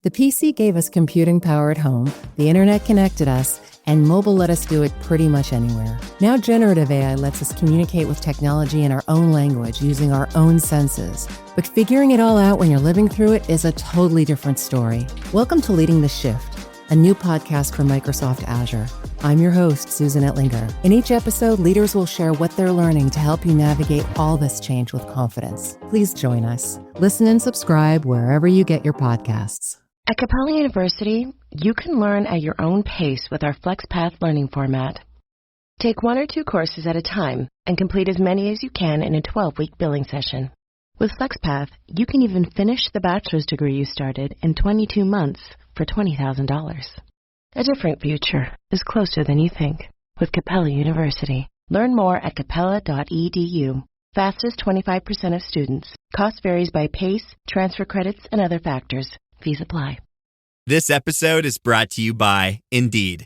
The PC gave us computing power at home, the internet connected us, and mobile let us do it pretty much anywhere. Now generative AI lets us communicate with technology in our own language using our own senses. But figuring it all out when you're living through it is a totally different story. Welcome to Leading the Shift, a new podcast from Microsoft Azure. I'm your host, Susan Ettlinger. In each episode, leaders will share what they're learning to help you navigate all this change with confidence. Please join us. Listen and subscribe wherever you get your podcasts. At Capella University, you can learn at your own pace with our FlexPath learning format. Take 1 or 2 courses at a time and complete as many as you can in a 12-week billing session. With FlexPath, you can even finish the bachelor's degree you started in 22 months for $20,000. A different future is closer than you think with Capella University. Learn more at capella.edu. Fastest 25% of students. Cost varies by pace, transfer credits, and other factors. Fees apply. This episode is brought to you by Indeed.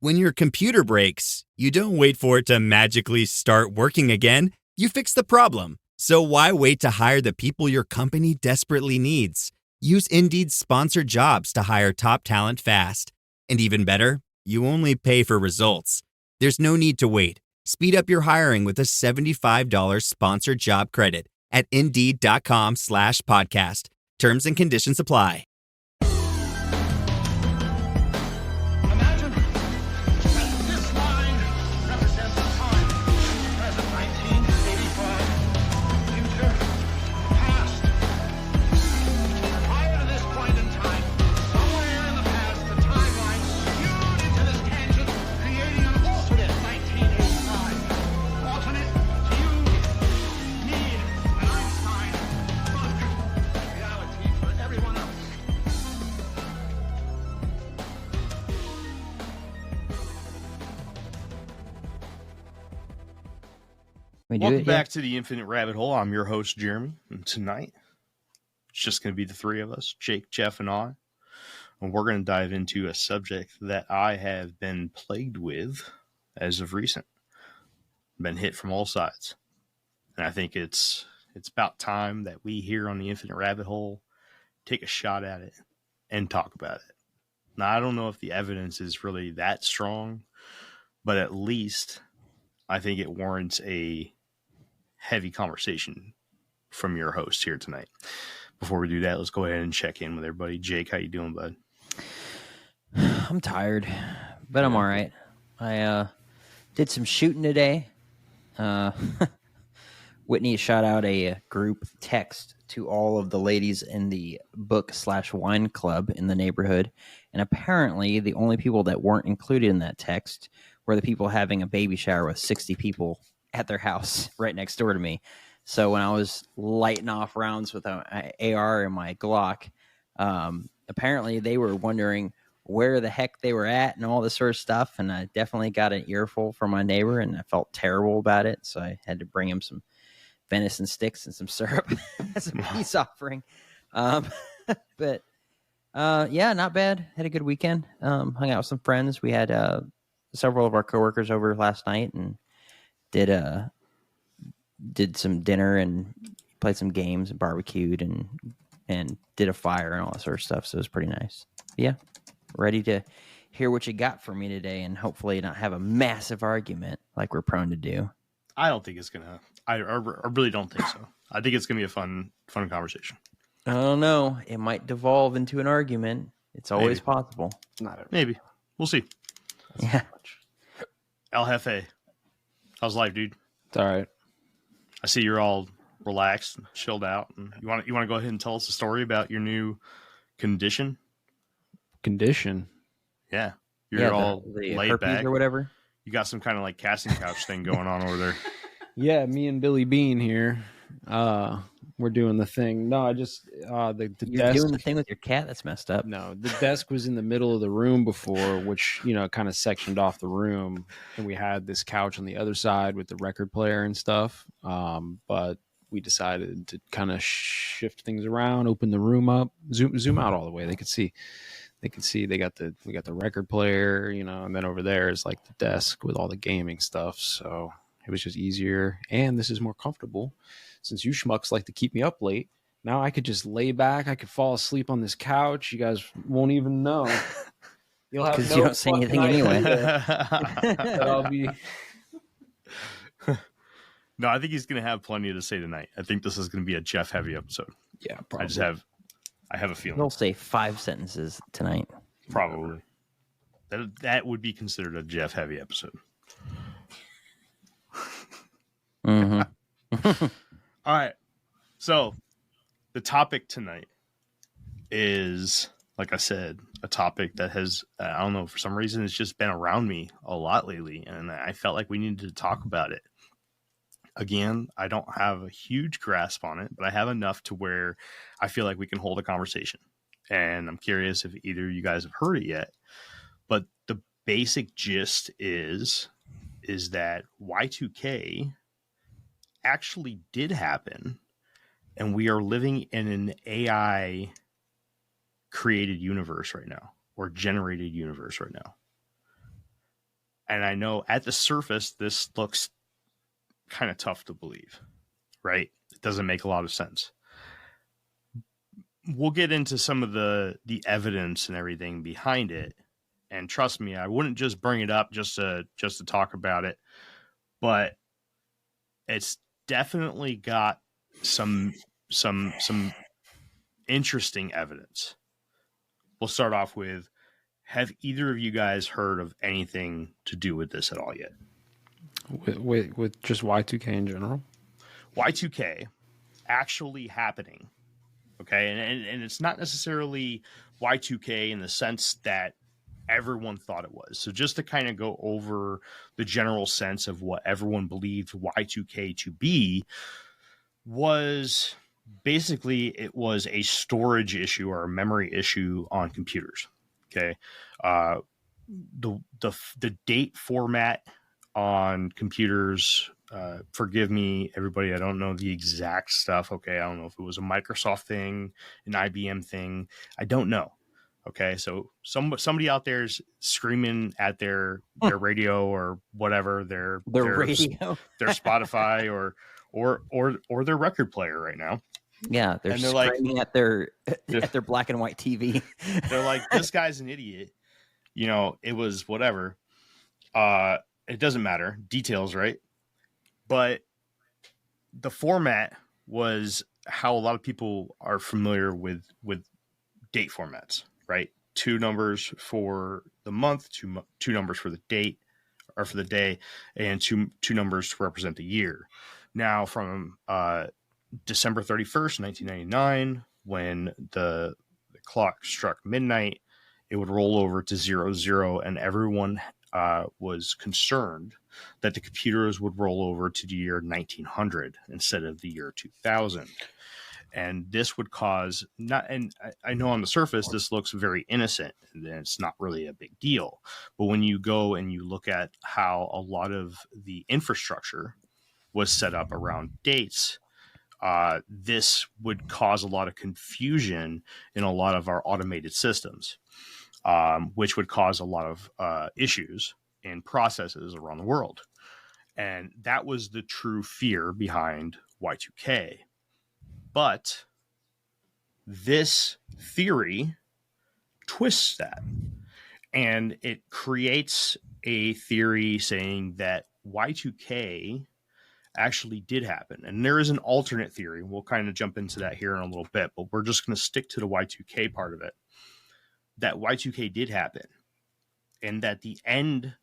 When your computer breaks, you don't wait for it to magically start working again. You fix the problem. So why wait to hire the people your company desperately needs? Use Indeed's sponsored jobs to hire top talent fast. And even better, you only pay for results. There's no need to wait. Speed up your hiring with a $75 sponsored job credit at Indeed.com/podcast. Terms and conditions apply. Imagine that this line represents time. Present 1985. Future. Past. Prior to this point in time, somewhere in the past, the timeline skewed into this tangent, creating an alternate 1985. Alternate to you, me, and Einstein. But reality for everyone else. Welcome back to the Infinite Rabbit Hole. I'm your host, Jeremy, and tonight it's just going to be the three of us, Jake, Jeff, and I. And we're going to dive into a subject that I have been plagued with as of recent. Been hit from all sides. And I think it's about time that we here on the Infinite Rabbit Hole take a shot at it and talk about it. Now, I don't know if the evidence is really that strong, but at least I think it warrants a heavy conversation from your host here tonight. Before we do that, let's go ahead and check in with everybody. Jake, how you doing, bud? I'm tired, but I'm all right. I did some shooting today. Whitney shot out a group text to all of the ladies in the book/wine club in the neighborhood. And apparently the only people that weren't included in that text were the people having a baby shower with 60 people at their house right next door to me. So when I was lighting off rounds with an AR and my Glock, apparently they were wondering where the heck they were at and all this sort of stuff. And I definitely got an earful from my neighbor, and I felt terrible about it. So I had to bring him some venison sticks and some syrup as a peace offering. But yeah, not bad. Had a good weekend. Hung out with some friends. We had several of our coworkers over last night and did some dinner and played some games and barbecued and did a fire and all that sort of stuff. So it was pretty nice. But yeah, ready to hear what you got for me today and hopefully not have a massive argument like we're prone to do. I don't think it's gonna. I really don't think so. I think it's gonna be a fun conversation. I don't know. It might devolve into an argument. It's always possible. Maybe. We'll see. Yeah. El Jefe, how's life, dude? It's all right. I see you're all relaxed and chilled out. And you want to go ahead and tell us a story about your new condition? Condition? Yeah. You're all the laid herpes back. or whatever. You got some kind of like casting couch thing going on over there. Yeah, me and Billy Bean here. We're doing the thing. No, I just the You're desk. doing the thing with your cat? That's messed up. No, the desk was in the middle of the room before, which, kind of sectioned off the room. And we had this couch on the other side with the record player and stuff. But we decided to kind of shift things around, open the room up, zoom out all the way. They could see. We got the record player, and then over there is like the desk with all the gaming stuff. So it was just easier. And this is more comfortable since you schmucks like to keep me up late. Now I could just lay back. I could fall asleep on this couch. You guys won't even know. You'll have Because no you don't say anything anyway. But I'll be. No, I think he's going to have plenty to say tonight. I think this is going to be a Jeff heavy episode. Yeah, probably. I have a feeling. He'll say 5 sentences tonight. Probably. That would be considered a Jeff heavy episode. Mm-hmm. All right. So the topic tonight is, like I said, a topic that has, I don't know, for some reason, it's just been around me a lot lately. And I felt like we needed to talk about it. Again, I don't have a huge grasp on it, but I have enough to where I feel like we can hold a conversation. And I'm curious if either of you guys have heard it yet. But the basic gist is that Y2K actually did happen, and we are living in an AI created universe right now, or generated universe right now. And I know at the surface, this looks kind of tough to believe, right? It doesn't make a lot of sense. We'll get into some of the evidence and everything behind it. And trust me, I wouldn't just bring it up just to talk about it, but it's definitely got some interesting evidence. We'll start off with, have either of you guys heard of anything to do with this at all yet? With just Y2K in general? Y2K actually happening. Okay. And it's not necessarily Y2K in the sense that everyone thought it was. So just to kind of go over the general sense of what everyone believed Y2K to be, was basically, it was a storage issue or a memory issue on computers. Okay. The date format on computers, forgive me, everybody, I don't know the exact stuff. Okay. I don't know if it was a Microsoft thing, an IBM thing. I don't know. Okay. So somebody out there is screaming at their radio or whatever, their radio, their Spotify or their record player right now. Yeah. They're screaming like, at their black and white TV. They're like, this guy's an idiot. You know, it was whatever. It doesn't matter. Details, right? But the format was how a lot of people are familiar with date formats, right? 2 numbers for the month, two numbers for the date or for the day, and two numbers to represent the year. Now, from December 31st, 1999, when the clock struck midnight, it would roll over to 00, and everyone was concerned that the computers would roll over to the year 1900 instead of the year 2000. And this would cause and I know on the surface, this looks very innocent and it's not really a big deal. But when you go and you look at how a lot of the infrastructure was set up around dates, this would cause a lot of confusion in a lot of our automated systems, which would cause a lot of issues in processes around the world. And that was the true fear behind Y2K. But this theory twists that, and it creates a theory saying that Y2K actually did happen. And there is an alternate theory. We'll kind of jump into that here in a little bit, but we're just going to stick to the Y2K part of it. That Y2K did happen, and that the end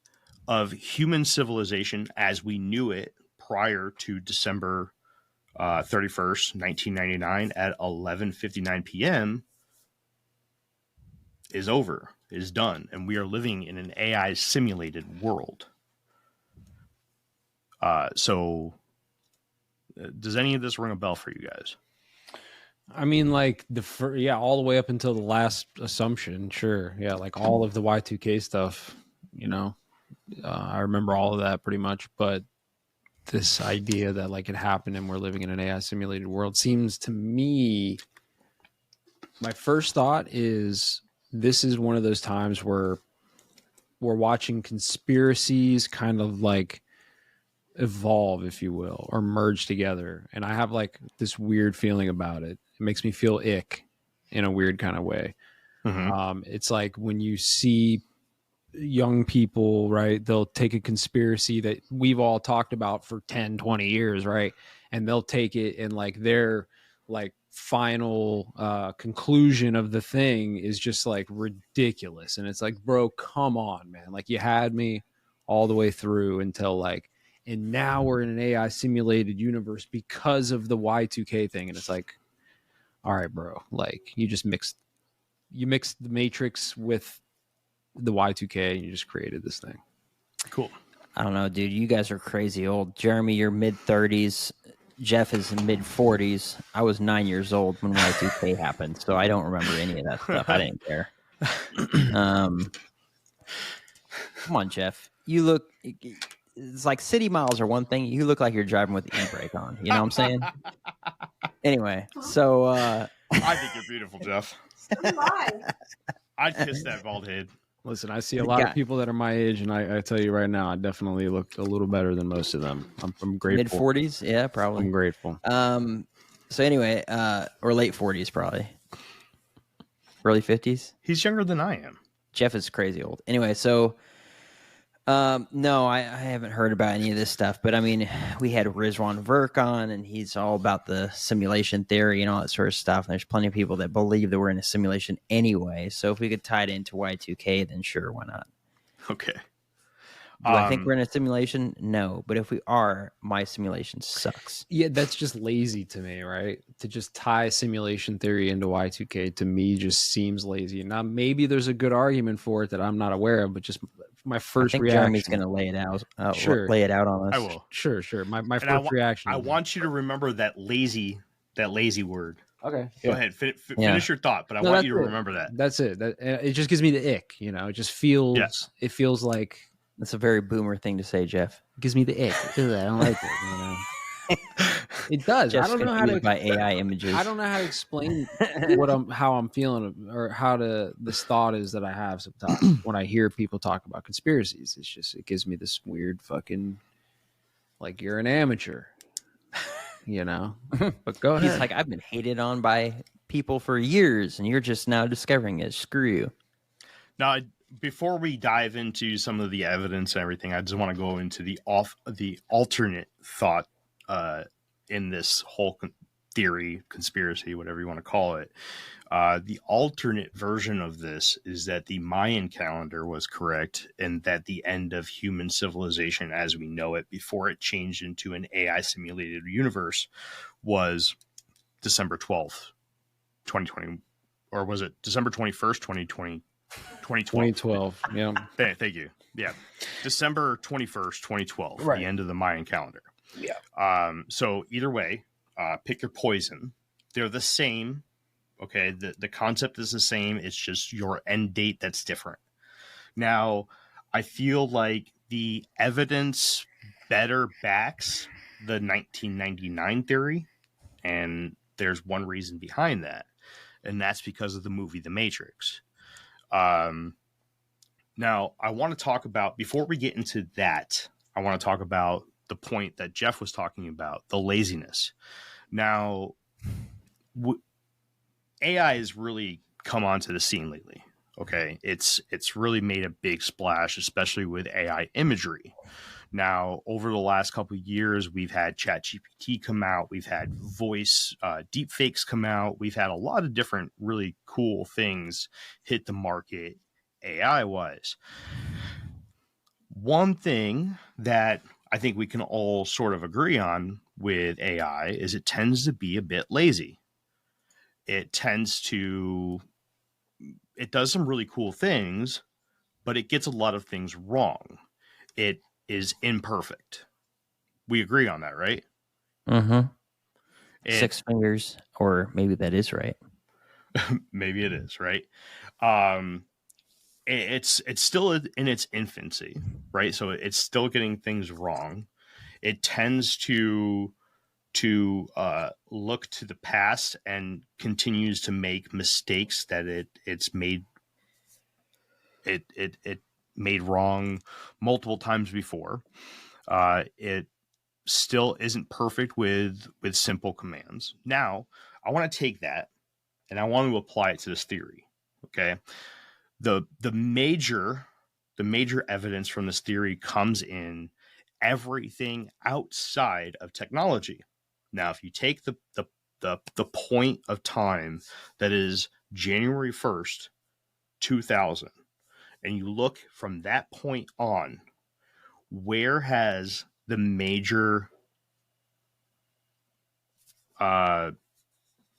of human civilization as we knew it prior to December 31st, 1999 at 11:59 p.m. is over, is done, and we are living in an AI simulated world. So does any of this ring a bell for you guys? I mean, like all the way up until the last assumption, sure. Yeah, like all of the Y2K stuff, you know, I remember all of that pretty much, but this idea that like it happened and we're living in an AI simulated world seems to me, my first thought is this is one of those times where we're watching conspiracies kind of like evolve, if you will, or merge together. And I have like this weird feeling about it. It makes me feel ick in a weird kind of way. It's like when you see young people, right, they'll take a conspiracy that we've all talked about for 10, 20 years, right, and they'll take it and like their like final conclusion of the thing is just like ridiculous. And it's like, bro, come on, man. Like, you had me all the way through until like, and now we're in an AI simulated universe because of the Y2K thing. And it's like, all right, bro, like you mixed the Matrix with the Y2K and you just created this thing. Cool. I don't know, dude. You guys are crazy old. Jeremy, you're mid-30s. Jeff is in mid-40s. I was 9 years old when Y2K happened, so I don't remember any of that stuff. I didn't care. Come on, Jeff. You look... It's like city miles are one thing. You look like you're driving with the e-brake on. You know what I'm saying? Anyway, so... I think you're beautiful, Jeff. I'd kiss that bald head. Listen, I see a lot of people that are my age, and I tell you right now, I definitely look a little better than most of them. I'm grateful. Mid-40s? Yeah, probably. I'm grateful. So anyway, or late 40s probably. Early 50s? He's younger than I am. Jeff is crazy old. Anyway, so... no, I haven't heard about any of this stuff, but I mean, we had Rizwan Virk on, and he's all about the simulation theory and all that sort of stuff. And there's plenty of people that believe that we're in a simulation anyway. So if we could tie it into Y2K, then sure, why not? Okay. Do I think we're in a simulation? No, but if we are, my simulation sucks. Yeah, that's just lazy to me, right? To just tie simulation theory into Y2K to me just seems lazy. Now, maybe there's a good argument for it that I'm not aware of, but just my first reaction. Jeremy's going to lay it out. Lay it out on us. I will. Sure. My first reaction. I want you to remember that lazy word. Okay. Go ahead. Finish your thought, but I want you to remember that. That's it. It just gives me the ick. You know, it just feels. Yes. It feels like. That's a very boomer thing to say, Jeff. It gives me the ick. I don't like it. You know? It does. Just I don't know how to by AI images. I don't know how to explain how I'm feeling, or how this thought is that I have sometimes when I hear people talk about conspiracies. It's just, it gives me this weird fucking, like, you're an amateur, you know. But go ahead. He's like, I've been hated on by people for years, and you're just now discovering it. Screw you. Now, before we dive into some of the evidence and everything, I just want to go into the alternate thought in this whole theory, conspiracy, whatever you want to call it. The alternate version of this is that the Mayan calendar was correct, and that the end of human civilization as we know it before it changed into an AI simulated universe was December 12th, 2020, or was it December 21st, 2020? 2012. Yeah. Thank you. Yeah. December 21st, 2012, right. The end of the Mayan calendar. Yeah. So either way, pick your poison. They're the same. Okay. The concept is the same. It's just your end date that's different. Now, I feel like the evidence better backs the 1999 theory. And there's one reason behind that. And that's because of the movie The Matrix. Now, I want to talk about, before we get into that, I want to talk about the point that Jeff was talking about, the laziness. Now, AI has really come onto the scene lately. Okay, it's really made a big splash, especially with AI imagery. Now, over the last couple of years, we've had ChatGPT come out. We've had voice deepfakes come out. We've had a lot of different really cool things hit the market AI-wise. One thing that I think we can all sort of agree on with AI is it tends to be a bit lazy. It does some really cool things, but it gets a lot of things wrong. It is imperfect. We agree on that, right? Mm-hmm. 6 fingers, or maybe that is right. Maybe it is, right? It's still in its infancy, right? So it's still getting things wrong. It tends to look to the past and continues to make mistakes that it's made wrong multiple times before. It still isn't perfect with simple commands. Now, I want to take that and I want to apply it to this theory. Okay. The major evidence from this theory comes in everything outside of technology. Now, if you take the point of time that is January 1st, 2000, and you look from that point on, where has the major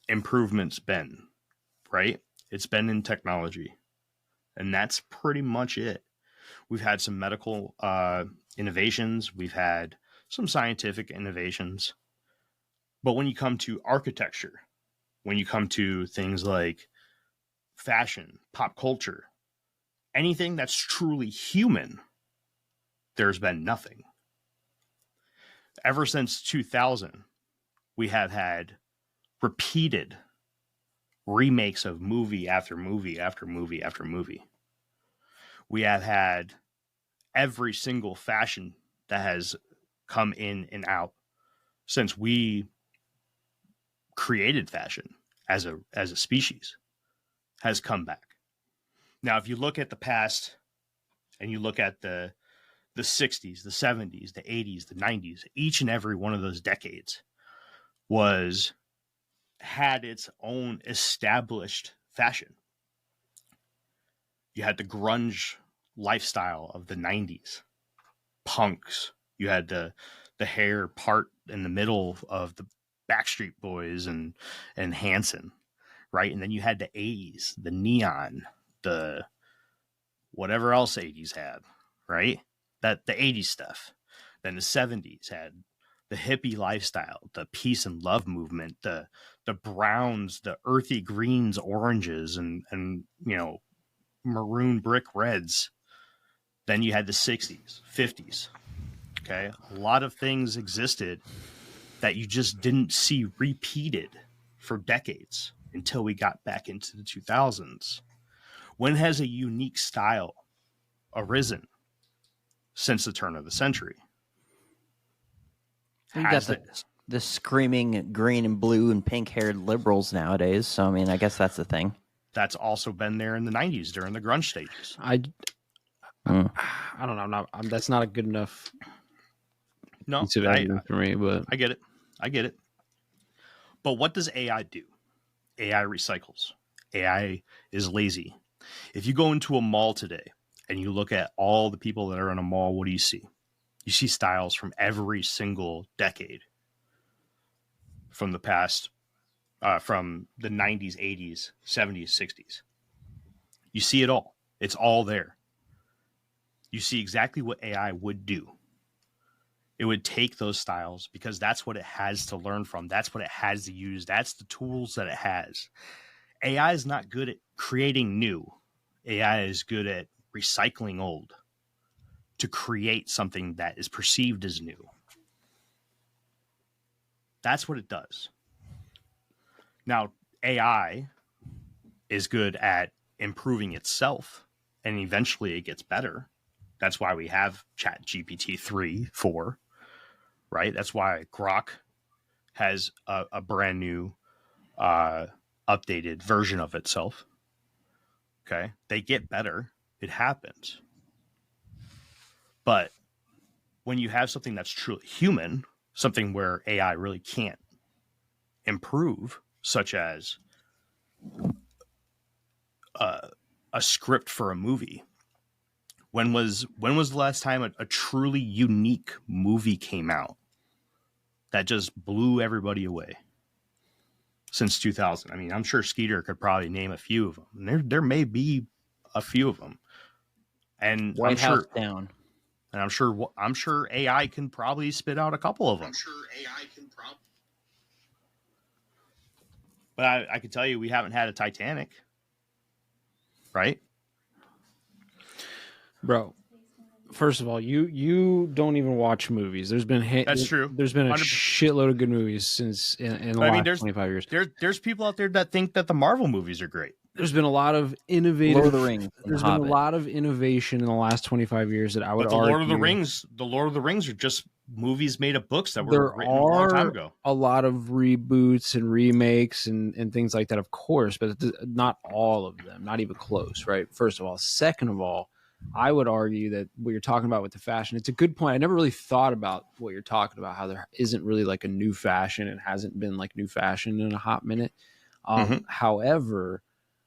improvements been, right? It's been in technology. And that's pretty much it. We've had some medical innovations. We've had some scientific innovations. But when you come to architecture, when you come to things like fashion, pop culture, anything that's truly human, there's been nothing. Ever since 2000, we have had repeated remakes of movie after movie after movie after movie. We have had every single fashion that has come in and out since we created fashion as a species has come back. Now, if you look at the past and you look at the 60s, the 70s, the 80s, the 90s, each and every one of those decades had its own established fashion. You had the grunge lifestyle of the 90s, punks. You had the hair part in the middle of the Backstreet Boys and Hanson, right? And then you had the 80s, the neon, the whatever else 80s had, right? That the 80s stuff. Then the 70s had the hippie lifestyle, the peace and love movement, the browns, the earthy greens, oranges, and maroon brick reds. Then you had the 60s, 50s. Okay. A lot of things existed that you just didn't see repeated for decades until we got back into the 2000s. When has a unique style arisen since the turn of the century? You got the screaming green and blue and pink haired liberals nowadays. So, I mean, I guess that's the thing. That's also been there in the 90s during the grunge stages. I don't know. That's not a good enough piece of evidence for me, but I get it. But what does AI do? AI recycles. AI is lazy. If you go into a mall today and you look at all the people that are in a mall, what do you see? You see styles from every single decade from the past, from the 90s, 80s, 70s, 60s. You see it all. It's all there. You see exactly what AI would do. It would take those styles because that's what it has to learn from. That's what it has to use. That's the tools that it has. AI is not good at creating new. AI is good at recycling old to create something that is perceived as new. That's what it does. Now, AI is good at improving itself, and eventually it gets better. That's why we have ChatGPT 3, 4, right? That's why Grok has a brand new updated version of itself. Okay. They get better. It happens. But when you have something that's truly human, something where AI really can't improve, such as a script for a movie. When was the last time a truly unique movie came out that just blew everybody away? Since 2000. I mean, I'm sure Skeeter could probably name a few of them. And there may be a few of them. And White House Down. And I'm sure AI can probably spit out a couple of them. But I can tell you, we haven't had a Titanic, right? Bro, first of all, you don't even watch movies. That's true. There's been a 100%. Shitload of good movies since in the last 25 years. There's people out there that think that the Marvel movies are great. There's been a lot of innovative. Lord of the Rings. There's been a lot of innovation in the last 25 years that I would argue. The Lord of the Rings are just movies made of books that were There written a long time ago. A lot of reboots and remakes and things like that, of course, but not all of them, not even close, right? First of all. Second of all, I would argue that what you're talking about with the fashion, it's a good point. I never really thought about what you're talking about, how there isn't really like a new fashion and hasn't been like new fashion in a hot minute. However,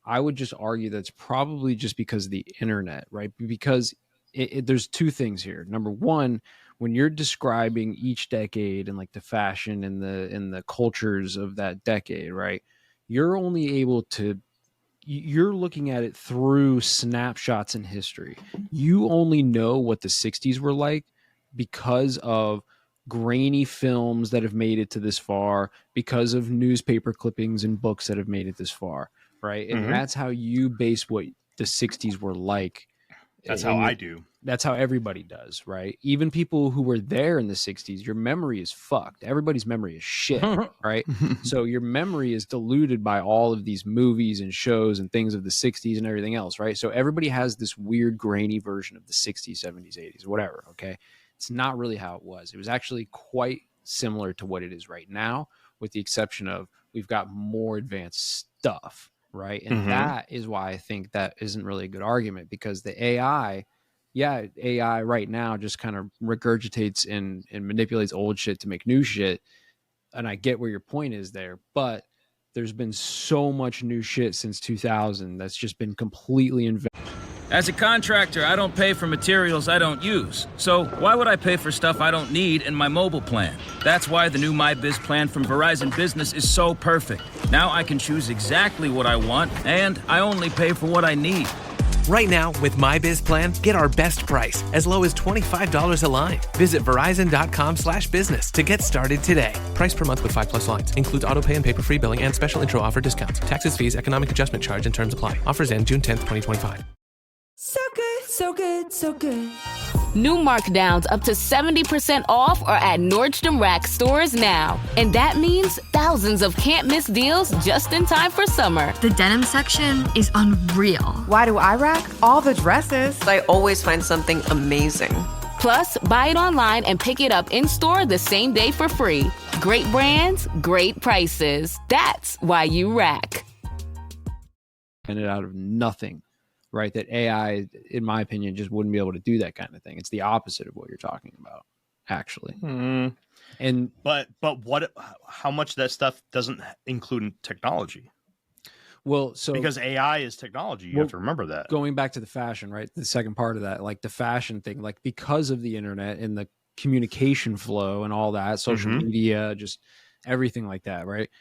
I would just argue that's probably just because of the internet, right? Because there's two things here. Number one, when you're describing each decade and like the fashion and the cultures of that decade, right? You're only able to, you're looking at it through snapshots in history. You only know what the 60s were like because of grainy films that have made it to this far, because of newspaper clippings and books that have made it this far, right? And that's how you base what the 60s were like. That's how I do. That's how everybody does, right? Even people who were there in the 60s, your memory is fucked. Everybody's memory is shit, right? So your memory is diluted by all of these movies and shows and things of the 60s and everything else, right? So everybody has this weird grainy version of the 60s, 70s, 80s, whatever, okay? It's not really how it was. It was actually quite similar to what it is right now, with the exception of we've got more advanced stuff, right? And that is why I think that isn't really a good argument, because the AI right now just kind of regurgitates and manipulates old shit to make new shit. And I get where your point is there, but there's been so much new shit since 2000 that's just been completely invented. As a contractor, I don't pay for materials I don't use. So why would I pay for stuff I don't need in my mobile plan? That's why the new MyBiz plan from Verizon Business is so perfect. Now I can choose exactly what I want, and I only pay for what I need. Right now, with MyBiz plan, get our best price, as low as $25 a line. Visit Verizon.com/business to get started today. Price per month with 5+ lines. Includes autopay and paper-free billing and special intro offer discounts. Taxes, fees, economic adjustment charge, and terms apply. Offers end June 10th, 2025. So good, so good, so good. New markdowns up to 70% off are at Nordstrom Rack stores now. And that means thousands of can't-miss deals just in time for summer. The denim section is unreal. Why do I rack? All the dresses. I always find something amazing. Plus, buy it online and pick it up in-store the same day for free. Great brands, great prices. That's why you rack. And it out of nothing. Right, that AI, in my opinion, just wouldn't be able to do that kind of thing. It's the opposite of what you're talking about, actually. And but what? How much of that stuff doesn't include technology? Well, so because AI is technology, you have to remember that. Going back to the fashion, right? The second part of that, like the fashion thing, like because of the internet and the communication flow and all that, social media, just everything like that, right?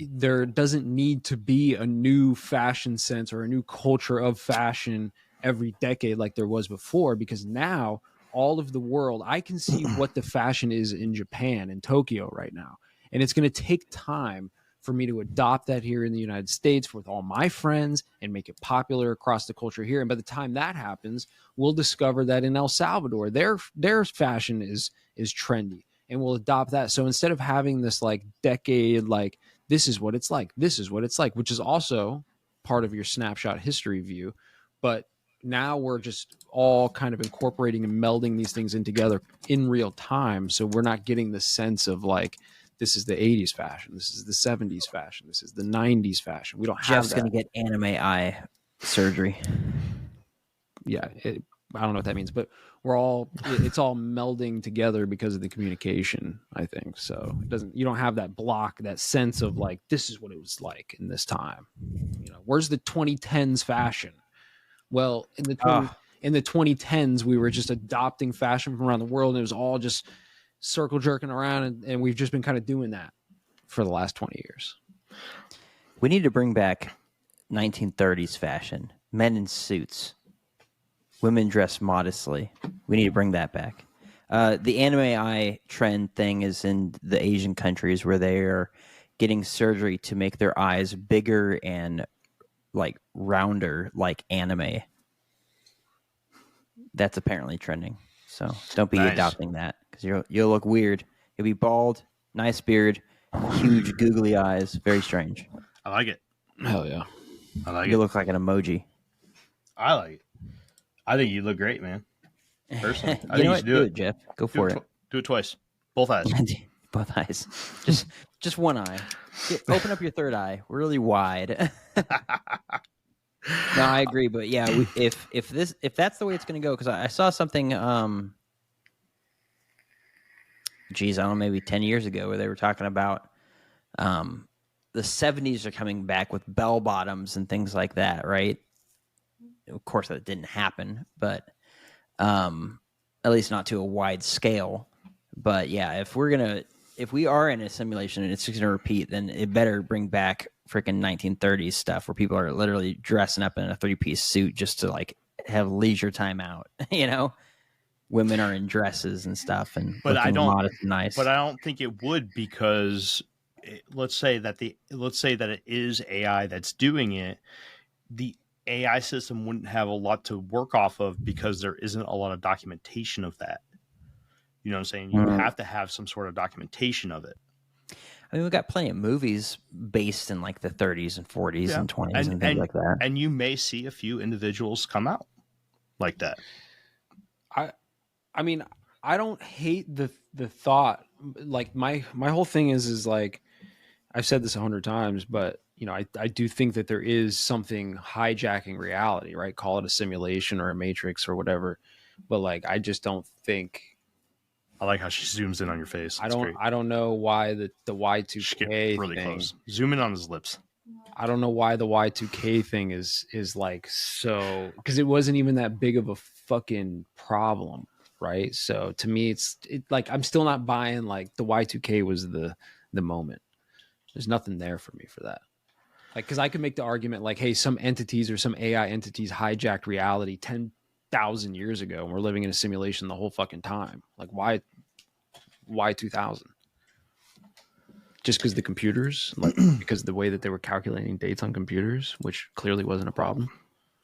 There doesn't need to be a new fashion sense or a new culture of fashion every decade like there was before, because now all of the world, I can see what the fashion is in Japan and Tokyo right now. And it's going to take time for me to adopt that here in the United States with all my friends and make it popular across the culture here. And by the time that happens, we'll discover that in El Salvador, their fashion is trendy, and we'll adopt that. So instead of having this like decade, like, this is what it's like, this is what it's like, which is also part of your snapshot history view. But now we're just all kind of incorporating and melding these things in together in real time. So we're not getting the sense of like, this is the 80s fashion, this is the 70s fashion, this is the 90s fashion. We don't have Jeff's going to get anime eye surgery. Yeah, I don't know what that means, but it's all melding together because of the communication, I think. So you don't have that block, that sense of like, this is what it was like in this time. You know, where's the 2010s fashion? Well, in the 2010s, we were just adopting fashion from around the world, and it was all just circle jerking around, and we've just been kind of doing that for the last 20 years. We need to bring back 1930s fashion, men in suits. Women dress modestly. We need to bring that back. The anime eye trend thing is in the Asian countries where they are getting surgery to make their eyes bigger and like rounder, like anime. That's apparently trending. So don't be adopting that, because you'll look weird. You'll be bald, nice beard, huge googly eyes. Very strange. I like it. Hell yeah. I like it. You look like an emoji. I like it. I think you look great, man. Personally, I think you know you what? should do it, Jeff. Go for it. Do it twice. Both eyes. Both eyes. Just one eye. Open up your third eye really wide. No, I agree, but yeah, if that's the way it's going to go, because I saw something, geez, I don't know, maybe 10 years ago, where they were talking about the 70s are coming back with bell bottoms and things like that, right? Of course, that didn't happen, but at least not to a wide scale. But yeah, if we are in a simulation and it's just going to repeat, then it better bring back freaking 1930s stuff where people are literally dressing up in a 3-piece suit just to like have leisure time out. You know, women are in dresses and stuff, and modest and nice. But I don't think it would, because let's say that it is AI that's doing it. The AI system wouldn't have a lot to work off of because there isn't a lot of documentation of that. You know what I'm saying? You have to have some sort of documentation of it. I mean, we've got plenty of movies based in like the 30s and 40s and 20s and things like that. And you may see a few individuals come out like that. I mean, I don't hate the thought. Like my whole thing is like, I've said this 100 times, but you know, I do think that there is something hijacking reality, right? Call it a simulation or a matrix or whatever. But like, I just don't think. I like how she zooms in on your face. That's great. I don't know why the Y2K really thing, close. Zoom in on his lips. I don't know why the Y2K thing is like so, because it wasn't even that big of a fucking problem, right? So to me, it's like I'm still not buying like the Y2K was the moment. There's nothing there for me for that. Like, because I could make the argument like, hey, some entities or some AI entities hijacked reality 10,000 years ago, and we're living in a simulation the whole fucking time. Like, why 2000? Just because the computers, like because the way that they were calculating dates on computers, which clearly wasn't a problem.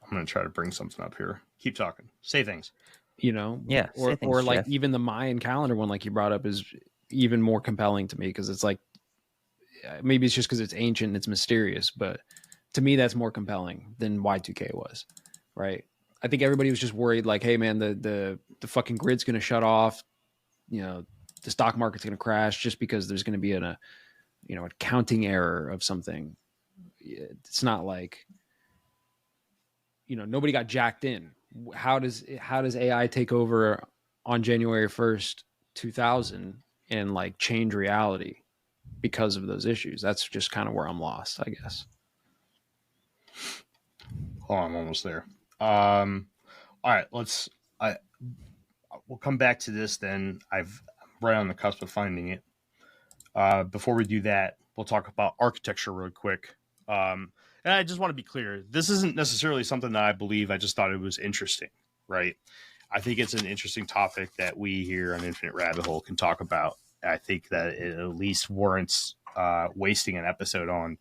I'm gonna try to bring something up here. Keep talking. Say things. You know, yeah. Or like even the Mayan calendar one, like you brought up, is even more compelling to me because it's like, maybe it's just because it's ancient and it's mysterious, but to me that's more compelling than Y2K was, right? I think everybody was just worried like, hey man, the fucking grid's going to shut off, you know, the stock market's going to crash just because there's going to be a counting error of something. It's not like, you know, nobody got jacked in. How does AI take over on January 1st, 2000 and like change reality because of those issues? That's just kind of where I'm lost, I guess. Oh, I'm almost there. All right, we'll come back to this then. I'm right on the cusp of finding it. Before we do that, we'll talk about architecture real quick. And I just want to be clear, this isn't necessarily something that I believe. I just thought it was interesting, right? I think it's an interesting topic that we here on Infinite Rabbit Hole can talk about. I think that it at least warrants wasting an episode on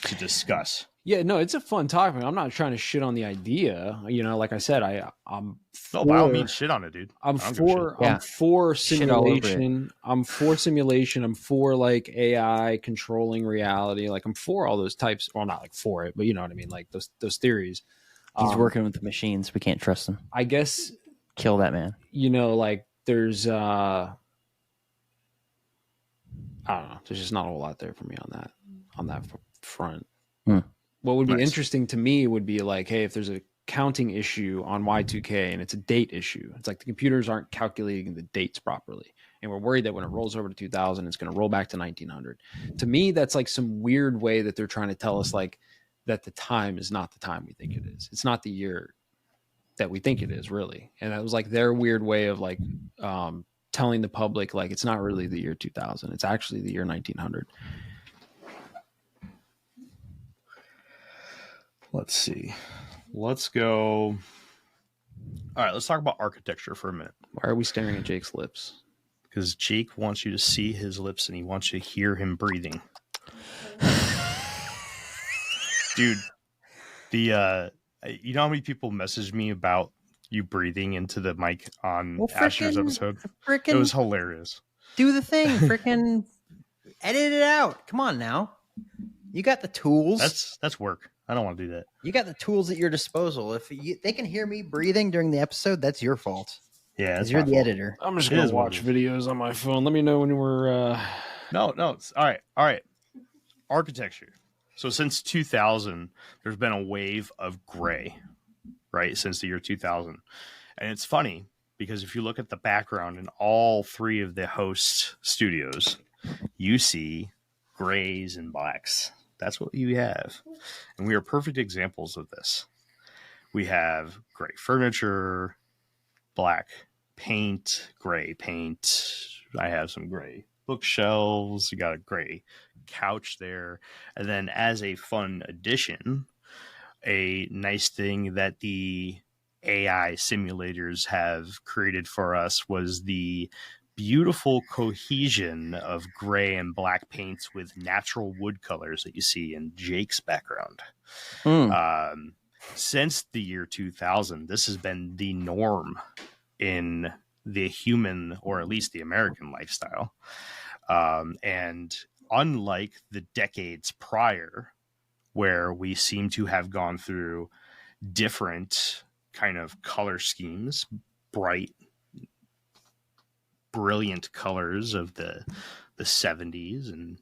to discuss. Yeah, no, it's a fun topic. I'm not trying to shit on the idea. You know, like I said, I'm no, by all means, shit on it, dude. I'm for simulation. I'm for simulation. I'm for like AI controlling reality. Like I'm for all those types. Well, not like for it, but you know what I mean. Like those theories. He's working with the machines. We can't trust him. I guess kill that man. You know, like there's I don't know. There's just not a whole lot there for me on that front. What would be interesting to me would be like, hey, if there's a counting issue on Y2K and it's a date issue, it's like the computers aren't calculating the dates properly. And we're worried that when it rolls over to 2000, it's going to roll back to 1900. To me, that's like some weird way that they're trying to tell us like that the time is not the time we think it is. It's not the year that we think it is, really. And that was like their weird way of like telling the public like it's not really the year 2000. It's actually the year 1900. Let's see. Let's go. All right, let's talk about architecture for a minute. Why are we staring at Jake's lips? Because Jake wants you to see his lips and he wants you to hear him breathing. Dude, you know how many people messaged me about you breathing into the mic on Asher's episode? It was hilarious. Do the thing, freaking edit it out. Come on now. You got the tools. That's work. I don't want to do that. You got the tools at your disposal. If they can hear me breathing during the episode, that's your fault. Yeah, because you're the editor. I'm just gonna watch videos on my phone. Let me know when we're. No. All right. Architecture. So since 2000, there's been a wave of gray, right? Since the year 2000, and it's funny because if you look at the background in all three of the host studios, you see grays and blacks. That's what you have, and we are perfect examples of this. We have gray furniture, black paint, gray paint. I have some gray bookshelves. You got a gray couch there. And then as a fun addition, a nice thing that the AI simulators have created for us was the beautiful cohesion of gray and black paints with natural wood colors that you see in Jake's background. Since the year 2000, this has been the norm in the human, or at least the American lifestyle. And unlike the decades prior, where we seem to have gone through different kind of color schemes, bright, brilliant colors of the 70s and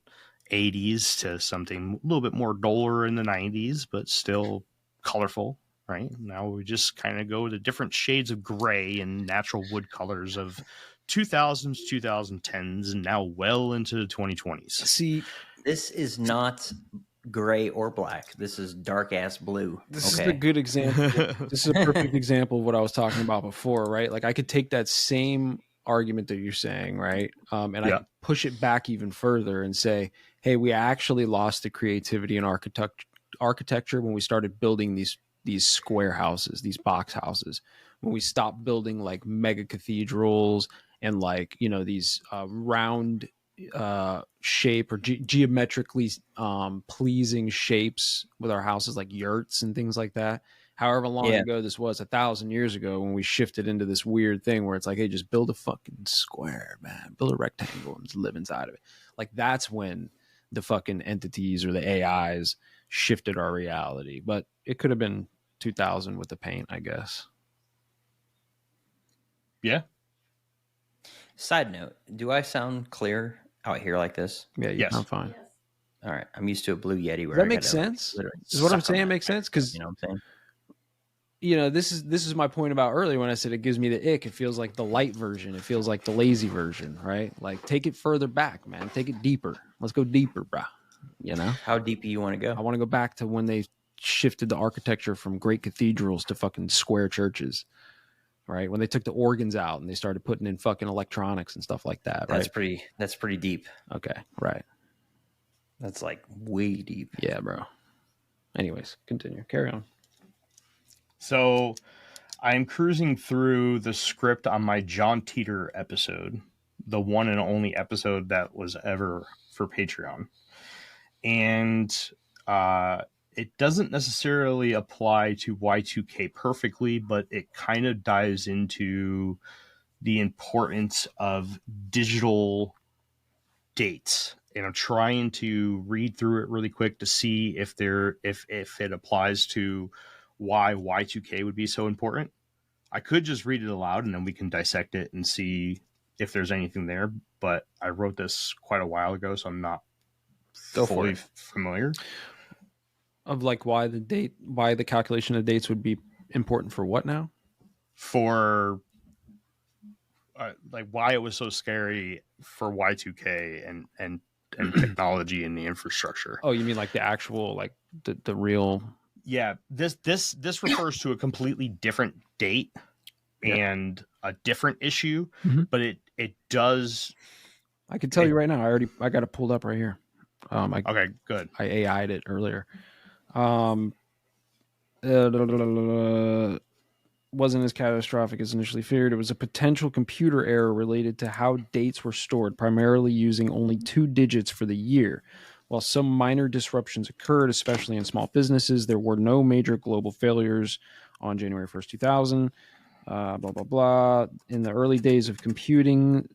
80s to something a little bit more duller in the 90s, but still colorful. Right now, we just kind of go to different shades of gray and natural wood colors of 2000s, 2010s, and now well into the 2020s. See, this is not gray or black. This is dark ass blue. This is a good example. This is a perfect example of what I was talking about before, right? Like I could take that same argument that you're saying, right? And I could push it back even further and say, hey, we actually lost the creativity in architecture when we started building these square houses, these box houses, when we stopped building like mega cathedrals and like, you know, these round shape or geometrically pleasing shapes with our houses, like yurts and things like that. However long ago this was, 1,000 years ago, when we shifted into this weird thing where it's like, hey, just build a fucking square, man, build a rectangle and just live inside of it. Like that's when the fucking entities or the AIs shifted our reality. But it could have been 2000 with the paint, I guess. Yeah. Side note, do I sound clear out here like this? Yeah, you sound fine. Yes. All right. I'm used to a blue Yeti. Does that make sense? Is what I'm saying make sense? Because you know what I'm saying? You know, this is my point about earlier when I said it gives me the ick. It feels like the light version. It feels like the lazy version, right? Like take it further back, man. Take it deeper. Let's go deeper, bro. You know? How deep do you want to go? I want to go back to when they shifted the architecture from great cathedrals to fucking square churches, right? When they took the organs out and they started putting in fucking electronics and stuff like that. That's right? That's pretty deep. Okay, right. That's like way deep. Yeah, bro. Anyways, continue. Carry on. So I'm cruising through the script on my John Teeter episode, the one and only episode that was ever for Patreon. And it doesn't necessarily apply to Y2K perfectly, but it kind of dives into the importance of digital dates. And I'm trying to read through it really quick to see if it applies to why Y2K would be so important. I could just read it aloud and then we can dissect it and see if there's anything there. But I wrote this quite a while ago, so I'm not fully familiar. Of like why the calculation of dates would be important for what now? For like why it was so scary for Y2K and technology and the infrastructure. Oh, you mean like the actual, like the real? Yeah, this refers to a completely different date and a different issue, but it does. I can tell you right now. I got it pulled up right here. Okay, good. I AI'd it earlier. Wasn't as catastrophic as initially feared. It was a potential computer error related to how dates were stored, primarily using only 2 digits for the year. While some minor disruptions occurred, especially in small businesses, there were no major global failures on January 1st, 2000. Blah, blah, blah. In the early days of computing,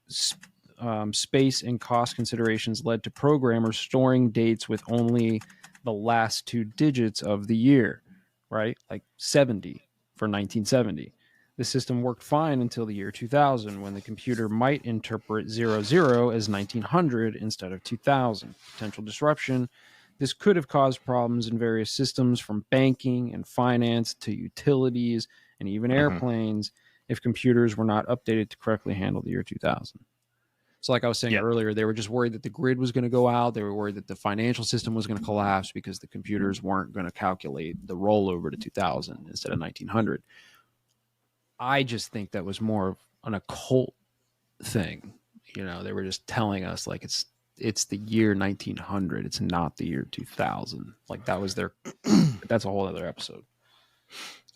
space and cost considerations led to programmers storing dates with only the last 2 digits of the year, right? Like 70 for 1970. The system worked fine until the year 2000, when the computer might interpret 00 as 1900 instead of 2000. Potential disruption. This could have caused problems in various systems, from banking and finance to utilities and even airplanes, if computers were not updated to correctly handle the year 2000. So like I was saying earlier, they were just worried that the grid was going to go out. They were worried that the financial system was going to collapse because the computers weren't going to calculate the rollover to 2000 instead of 1900. I just think that was more of an occult thing. You know, they were just telling us like it's the year 1900. It's not the year 2000. Like that was their, that's a whole other episode.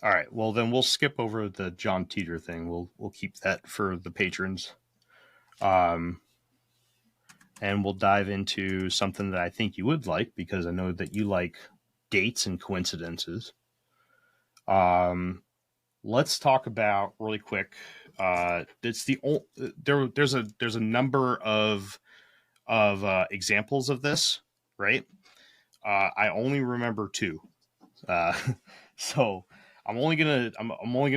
All right. Well, then we'll skip over the John Teeter thing. We'll keep that for the patrons. And we'll dive into something that I think you would like, because I know that you like dates and coincidences. Let's talk about really quick. It's there's a number of examples of this, right? I only remember two, so I'm only gonna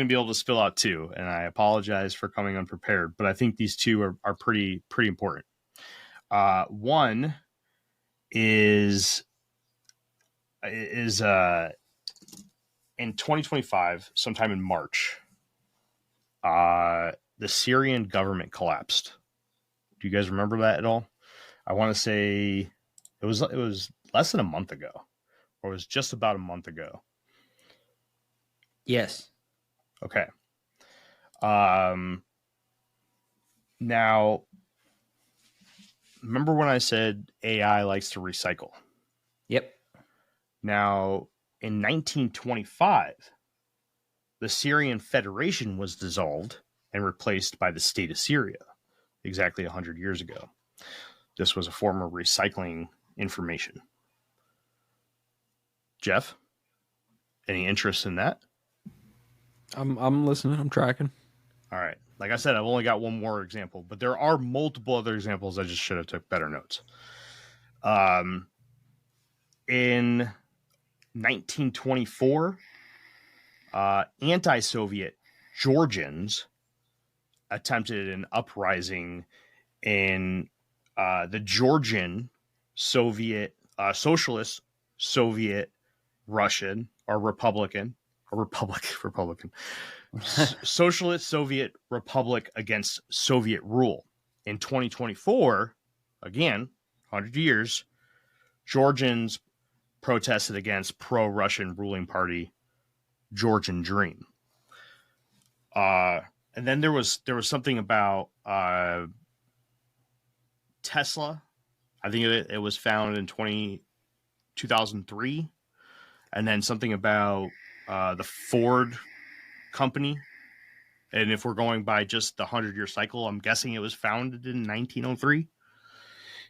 be able to spill out two, and I apologize for coming unprepared, but I think these two are pretty important. One is in 2025, sometime in March, the Syrian government collapsed. Do you guys remember that at all? I want to say it was less than a month ago, or it was just about a month ago. Yes. Okay. Now, remember when I said AI likes to recycle? Yep. Now, in 1925, the Syrian Federation was dissolved and replaced by the state of Syria, exactly 100 years ago. This was a form of recycling information. Jeff, any interest in that? I'm listening. I'm tracking. All right. Like I said, I've only got one more example, but there are multiple other examples. I just should have took better notes. In 1924, anti-Soviet Georgians attempted an uprising in the Georgian Soviet Socialist Soviet Russian or Republican Socialist Soviet Republic against Soviet rule. In 2024, again, 100 years, Georgians protested against pro-Russian ruling party Georgian Dream. And then there was something about Tesla. I think it was founded in 2003. And then something about the Ford company. And if we're going by just the 100-year cycle, I'm guessing it was founded in 1903.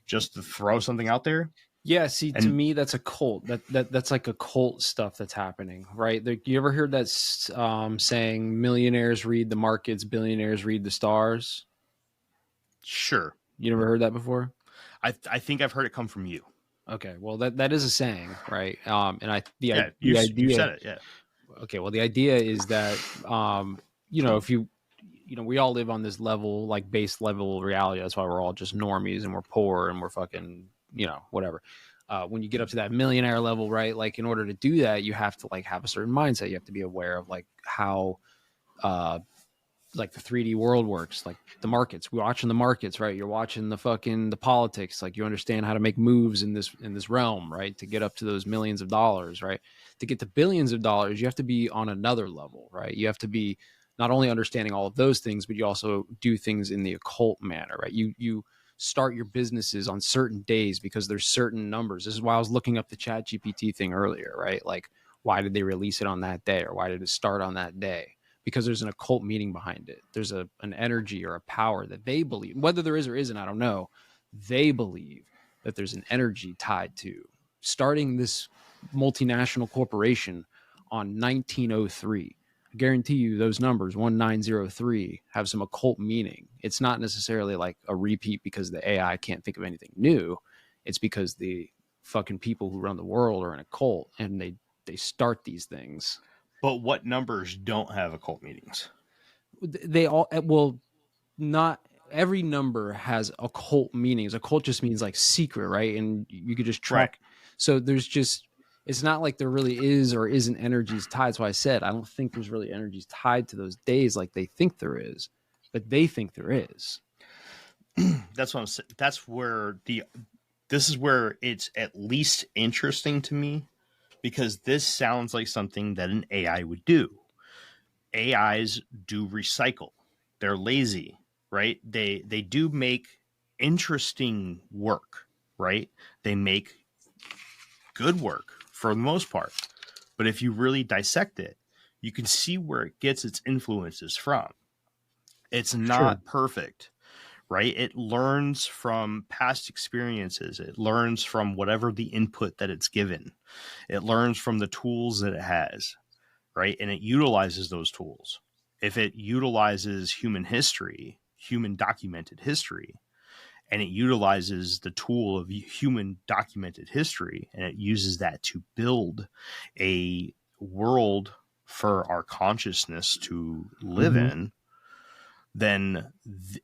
Just to throw something out there. Yeah, see, to me, that's a cult. That's like a cult stuff that's happening, right? You ever heard that saying, millionaires read the markets, billionaires read the stars? Sure. You never heard that before? I think I've heard it come from you. Okay, well, that is a saying, right? You said it, yeah. Okay, well, the idea is that, if we all live on this level, like base level reality. That's why we're all just normies and we're poor and we're fucking, whatever. When you get up to that millionaire level, right? Like in order to do that, you have to like have a certain mindset. You have to be aware of like how, like the 3D world works, like the markets. We're watching the markets, right? You're watching the politics. Like you understand how to make moves in this realm, right? To get up to those millions of dollars, right? To get to billions of dollars, you have to be on another level, right? You have to be not only understanding all of those things, but you also do things in the occult manner, right? You start your businesses on certain days because there's certain numbers. This is why I was looking up the ChatGPT thing earlier, right? Like, why did they release it on that day, or why did it start on that day? Because there's an occult meaning behind it. There's an energy or a power that they believe, whether there is or isn't, I don't know. They believe that there's an energy tied to starting this multinational corporation on 1903. I guarantee you those numbers, 1903, have some occult meaning. It's not necessarily like a repeat because the AI can't think of anything new. It's because the fucking people who run the world are in a cult and they start these things. But what numbers don't have occult meanings? they all, well, not every number has occult meanings. Occult just means like secret, right? And you could just track. Right. So there's just, it's not like there really is or isn't energies tied. That's why I said I don't think there's really energies tied to those days like they think there is, but they think there is. That's what I'm saying. That's where this is where it's at least interesting to me, because this sounds like something that an AI would do. AIs do recycle. They're lazy, right? They do make interesting work, right? They make good work for the most part. But if you really dissect it, you can see where it gets its influences from. It's not perfect, right? It learns from past experiences. It learns from whatever the input that it's given. It learns from the tools that it has, right? And it utilizes those tools. If it utilizes human history, human documented history, and it utilizes the tool of human documented history, and it uses that to build a world for our consciousness to live in, then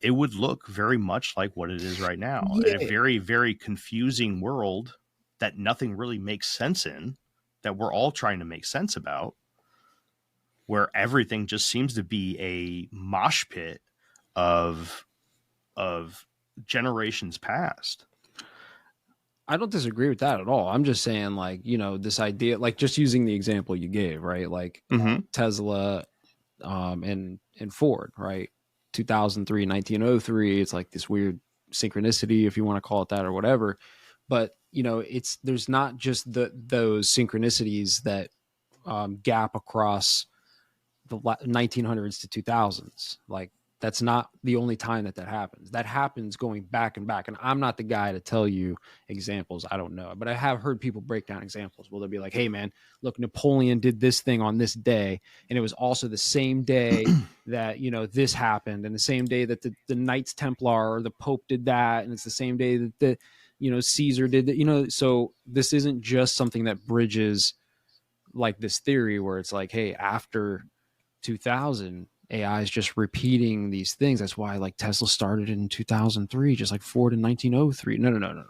it would look very much like what it is right now. Yeah. A very, very confusing world that nothing really makes sense in, that we're all trying to make sense about, where everything just seems to be a mosh pit of generations past. I don't disagree with that at all. I'm just saying, like, you know, this idea, like just using the example you gave, right? Like Tesla and Ford, right? 2003, 1903. It's like this weird synchronicity, if you want to call it that or whatever. But, you know, there's not just those synchronicities that gap across the 1900s to 2000s. Like, that's not the only time that happens. That happens going back and back. And I'm not the guy to tell you examples. I don't know. But I have heard people break down examples. Well, they'll be like, hey, man, look, Napoleon did this thing on this day. And it was also the same day that, you know, this happened. And the same day that the Knights Templar or the Pope did that. And it's the same day that Caesar did that. You know, so this isn't just something that bridges like this theory where it's like, hey, after 2000, AI is just repeating these things. That's why like Tesla started in 2003, just like Ford in 1903. No.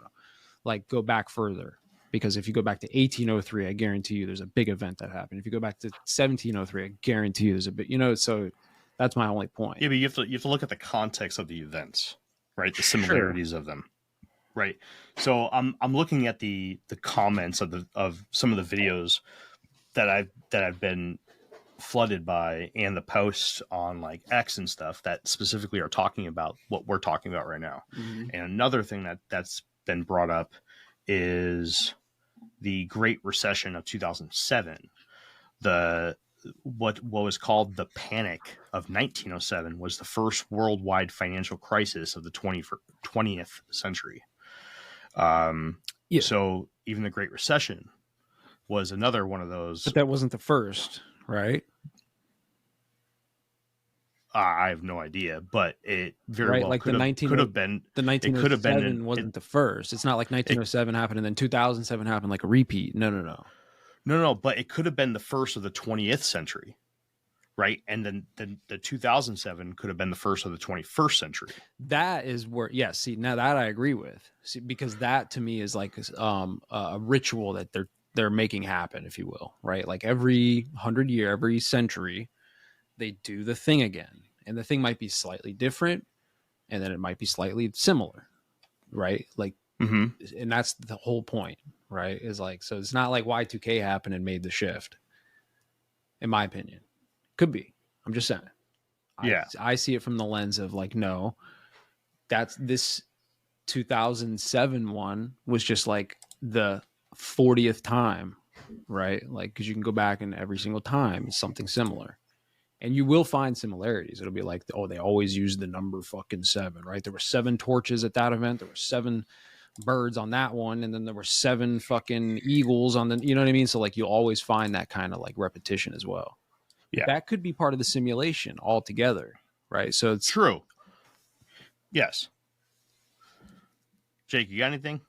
Like go back further, because if you go back to 1803, I guarantee you there's a big event that happened. If you go back to 1703, I guarantee you there's a big, so that's my only point. Yeah, but you have to look at the context of the events, right? The similarities of them, right? So I'm looking at the comments of some of the videos that I've been flooded by, and the posts on like X and stuff that specifically are talking about what we're talking about right now. And another thing that's been brought up is the Great Recession of 2007. What was called the Panic of 1907 was the first worldwide financial crisis of the 20th century. So even the Great Recession was another one of those. But that wasn't the first, right? I have no idea, but it very well like could have been. The 1907 wasn't the first. It's not like 1907 happened and then 2007 happened like a repeat. No. But it could have been the first of the 20th century, right? And then the 2007 could have been the first of the 21st century. That is where, see, now that I agree with, because that to me is like a ritual that they're making happen, if you will, right? Like every 100 year, every century, they do the thing again, and the thing might be slightly different, and then it might be slightly similar, right? Like, and that's the whole point, right? Is like, so it's not like Y2K happened and made the shift, in my opinion. Could be. I'm just saying. Yeah. I see it from the lens of like, no, that's this 2007 one was just like the 40th time, right? Like, because you can go back and every single time it's something similar. And you will find similarities. It'll be like, oh, they always use the number fucking 7, right? There were 7 torches at that event. There were 7 birds on that one. And then there were 7 fucking eagles on the, you know what I mean? So like, you'll always find that kind of like repetition as well. Yeah. That could be part of the simulation altogether, right? So it's true. Yes. Jake, you got anything?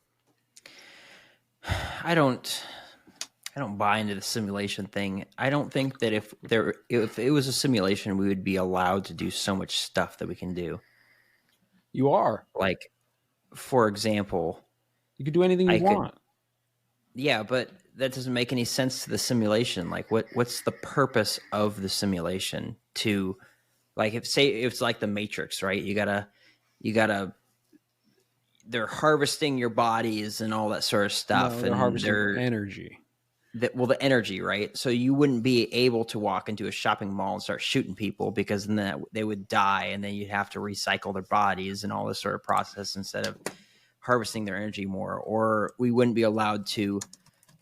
I don't I don't buy into the simulation thing. I don't think that if it was a simulation, we would be allowed to do so much stuff that we can do. You are. Like, for example, you could do anything you want. Yeah, but that doesn't make any sense to the simulation. Like, what's the purpose of the simulation? To, like, if it's like the Matrix, right? You gotta. They're harvesting your bodies and all that sort of stuff, no, they're and harvesting energy. The energy, right? So you wouldn't be able to walk into a shopping mall and start shooting people, because then they would die, and then you'd have to recycle their bodies and all this sort of process instead of harvesting their energy more. Or we wouldn't be allowed to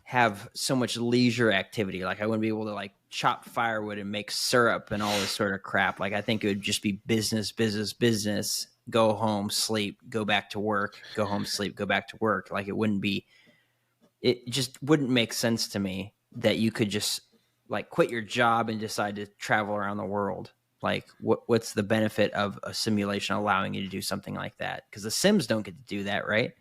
have so much leisure activity. Like, I wouldn't be able to like chop firewood and make syrup and all this sort of crap. Like, I think it would just be business, go home, sleep, go back to work, go home, sleep, go back to work. Like, it just wouldn't make sense to me that you could just like quit your job and decide to travel around the world. Like, what's the benefit of a simulation allowing you to do something like that? Because the Sims don't get to do that, right?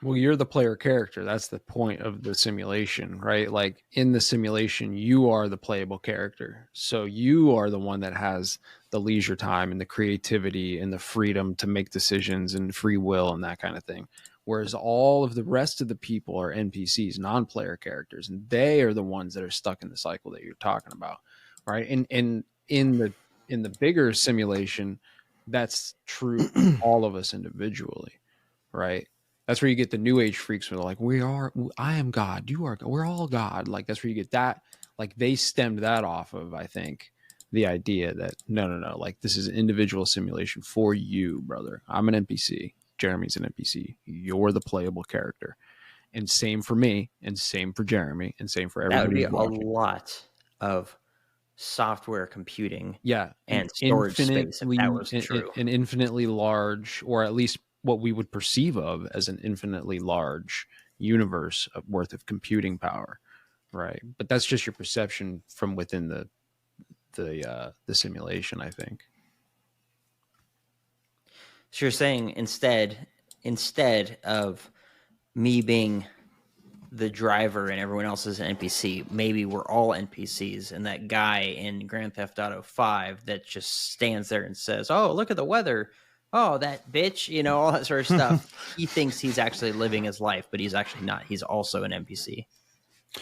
Well, you're the player character. That's the point of the simulation, right? Like, in the simulation, you are the playable character. So you are the one that has the leisure time and the creativity and the freedom to make decisions and free will and that kind of thing. Whereas all of the rest of the people are NPCs, non-player characters, and they are the ones that are stuck in the cycle that you're talking about, right? And in the bigger simulation, that's true for all of us individually, right? That's where you get the new age freaks where they're like, I am God, you are God, we're all God. Like, that's where you get that. Like, they stemmed that off of, I think, the idea that no, like, this is an individual simulation for you, brother. I'm an NPC. Jeremy's an NPC. You're the playable character. And same for me, and same for Jeremy, and same for everybody. That would be a lot of software computing. Yeah. And storage space, if that was true. An infinitely large, or at least what we would perceive of as an infinitely large universe worth of computing power, right? But that's just your perception from within the simulation, I think. So you're saying instead of me being the driver and everyone else is an NPC, maybe we're all NPCs, and that guy in Grand Theft Auto 5 that just stands there and says, "Oh, look at the weather. Oh, that bitch," all that sort of stuff. He thinks he's actually living his life, but he's actually not. He's also an NPC,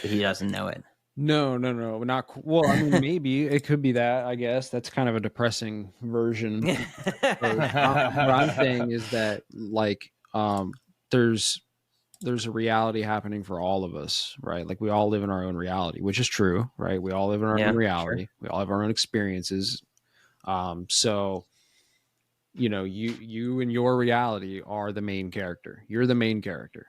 but he doesn't know it. No, not well. I mean, maybe it could be that. I guess that's kind of a depressing version. What I'm saying is that, like, there's a reality happening for all of us, right? Like, we all live in our own reality, which is true, right? We all live in our own reality. Sure. We all have our own experiences. So, you and your reality are the main character. You're the main character.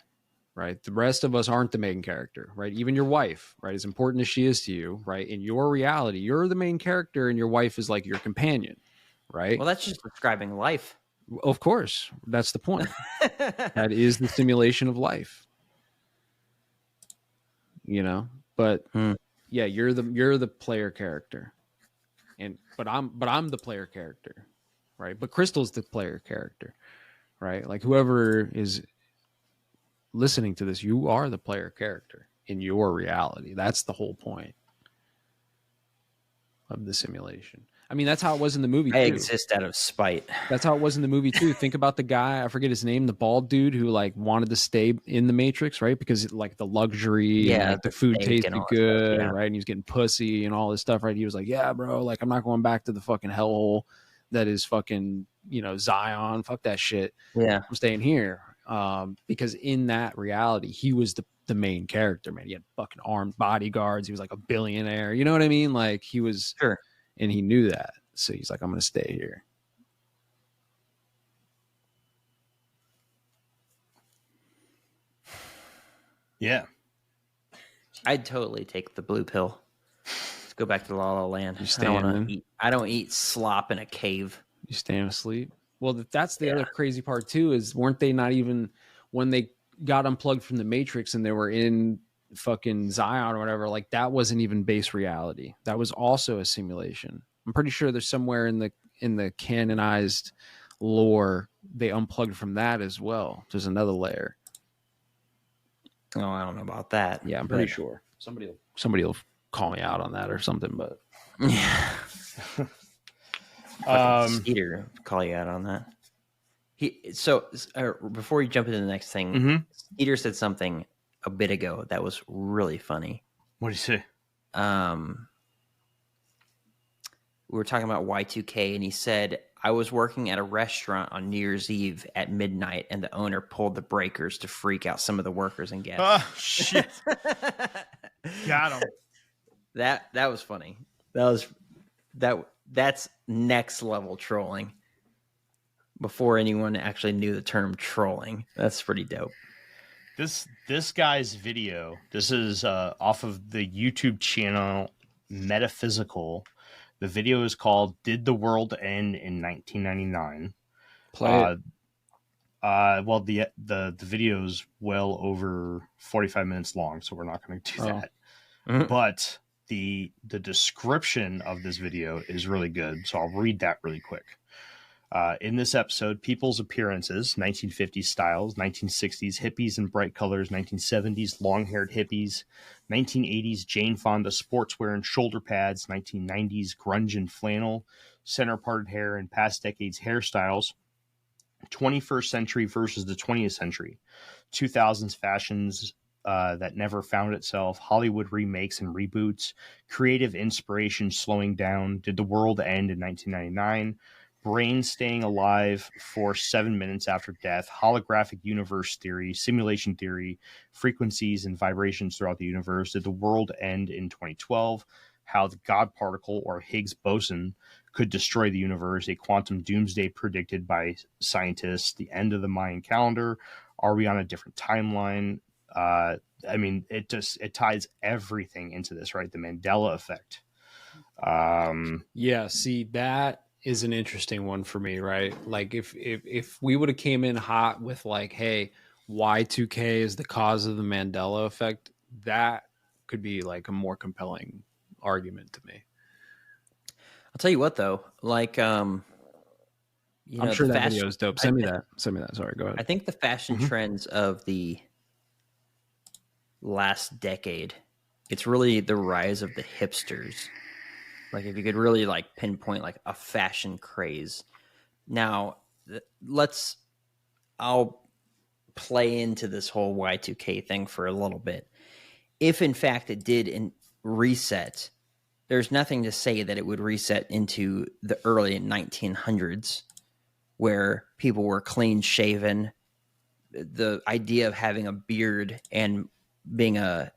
Right. The rest of us aren't the main character, right? Even your wife, right? As important as she is to you, right? In your reality, you're the main character and your wife is like your companion, right? Well, that's just describing life. Of course. That's the point. That is the simulation of life. But yeah, you're the player character. But I'm the player character, right? But Crystal's the player character, right? Like, whoever is listening to this, you are the player character in your reality. That's the whole point of the simulation. I mean, that's how it was in the movie. I exist out of spite. That's how it was in the movie too. Think about the guy, I forget his name, the bald dude who like wanted to stay in the Matrix, right? Because like the luxury, and, like, the food tasted good, right? And he was getting pussy and all this stuff, right? He was like, yeah, bro, like, I'm not going back to the fucking hellhole that is fucking, Zion. Fuck that shit. Yeah, I'm staying here. Because in that reality, he was the main character, man. He had fucking armed bodyguards. He was like a billionaire. You know what I mean? Like, he was, sure. And he knew that. So he's like, I'm going to stay here. Yeah. I'd totally take the blue pill. Let's go back to La La Land. I don't eat slop in a cave. You staying asleep? Well, that's the other crazy part too, is weren't they not even, when they got unplugged from the Matrix and they were in fucking Zion or whatever, like, that wasn't even base reality. That was also a simulation. I'm pretty sure there's somewhere in the canonized lore they unplugged from that as well. There's another layer. Oh, I don't know about that. Yeah, I'm pretty sure somebody will call me out on that or something. But yeah, Skeeter call you out on that. Before you jump into the next thing, Skeeter said something a bit ago that was really funny. What did he say? We were talking about Y2K, and he said, I was working at a restaurant on New Year's Eve at midnight, and the owner pulled the breakers to freak out some of the workers and guests. Oh, shit. Got him. That was funny. That's next level trolling. Before anyone actually knew the term trolling. That's pretty dope. This guy's video, this is off of the YouTube channel Metaphysical. The video is called "Did the World End in 1999?" Play it. Well, the video is well over 45 minutes long, so we're not going to do that. Mm-hmm. But the description of this video is really good, so I'll read that really quick. In this episode, people's appearances: 1950s styles, 1960s hippies in bright colors, 1970s long-haired hippies, 1980s Jane Fonda sportswear and shoulder pads, 1990s grunge and flannel, center-parted hair, and past decades hairstyles, 21st century versus the 20th century, 2000s fashions that never found itself, Hollywood remakes and reboots, creative inspiration slowing down, did the world end in 1999, brain staying alive for 7 minutes after death, holographic universe theory, simulation theory, frequencies and vibrations throughout the universe, did the world end in 2012, how the God particle or Higgs boson could destroy the universe, a quantum doomsday predicted by scientists, the end of the Mayan calendar, are we on a different timeline? I mean, it ties everything into this, right? The Mandela Effect. Yeah, see, that is an interesting one for me, right? Like if we would have came in hot with like, hey, Y2K is the cause of the Mandela Effect, that could be like a more compelling argument to me. I'll tell you what, though, like, I'm sure that video is dope. Send me that. Sorry, go ahead. I think the fashion trends of the last decade, it's really the rise of the hipsters. Like, if you could really like pinpoint like a fashion craze. Now, I'll play into this whole Y2K thing for a little bit. If in fact it did reset, there's nothing to say that it would reset into the early 1900s where people were clean shaven. The idea of having a beard and being an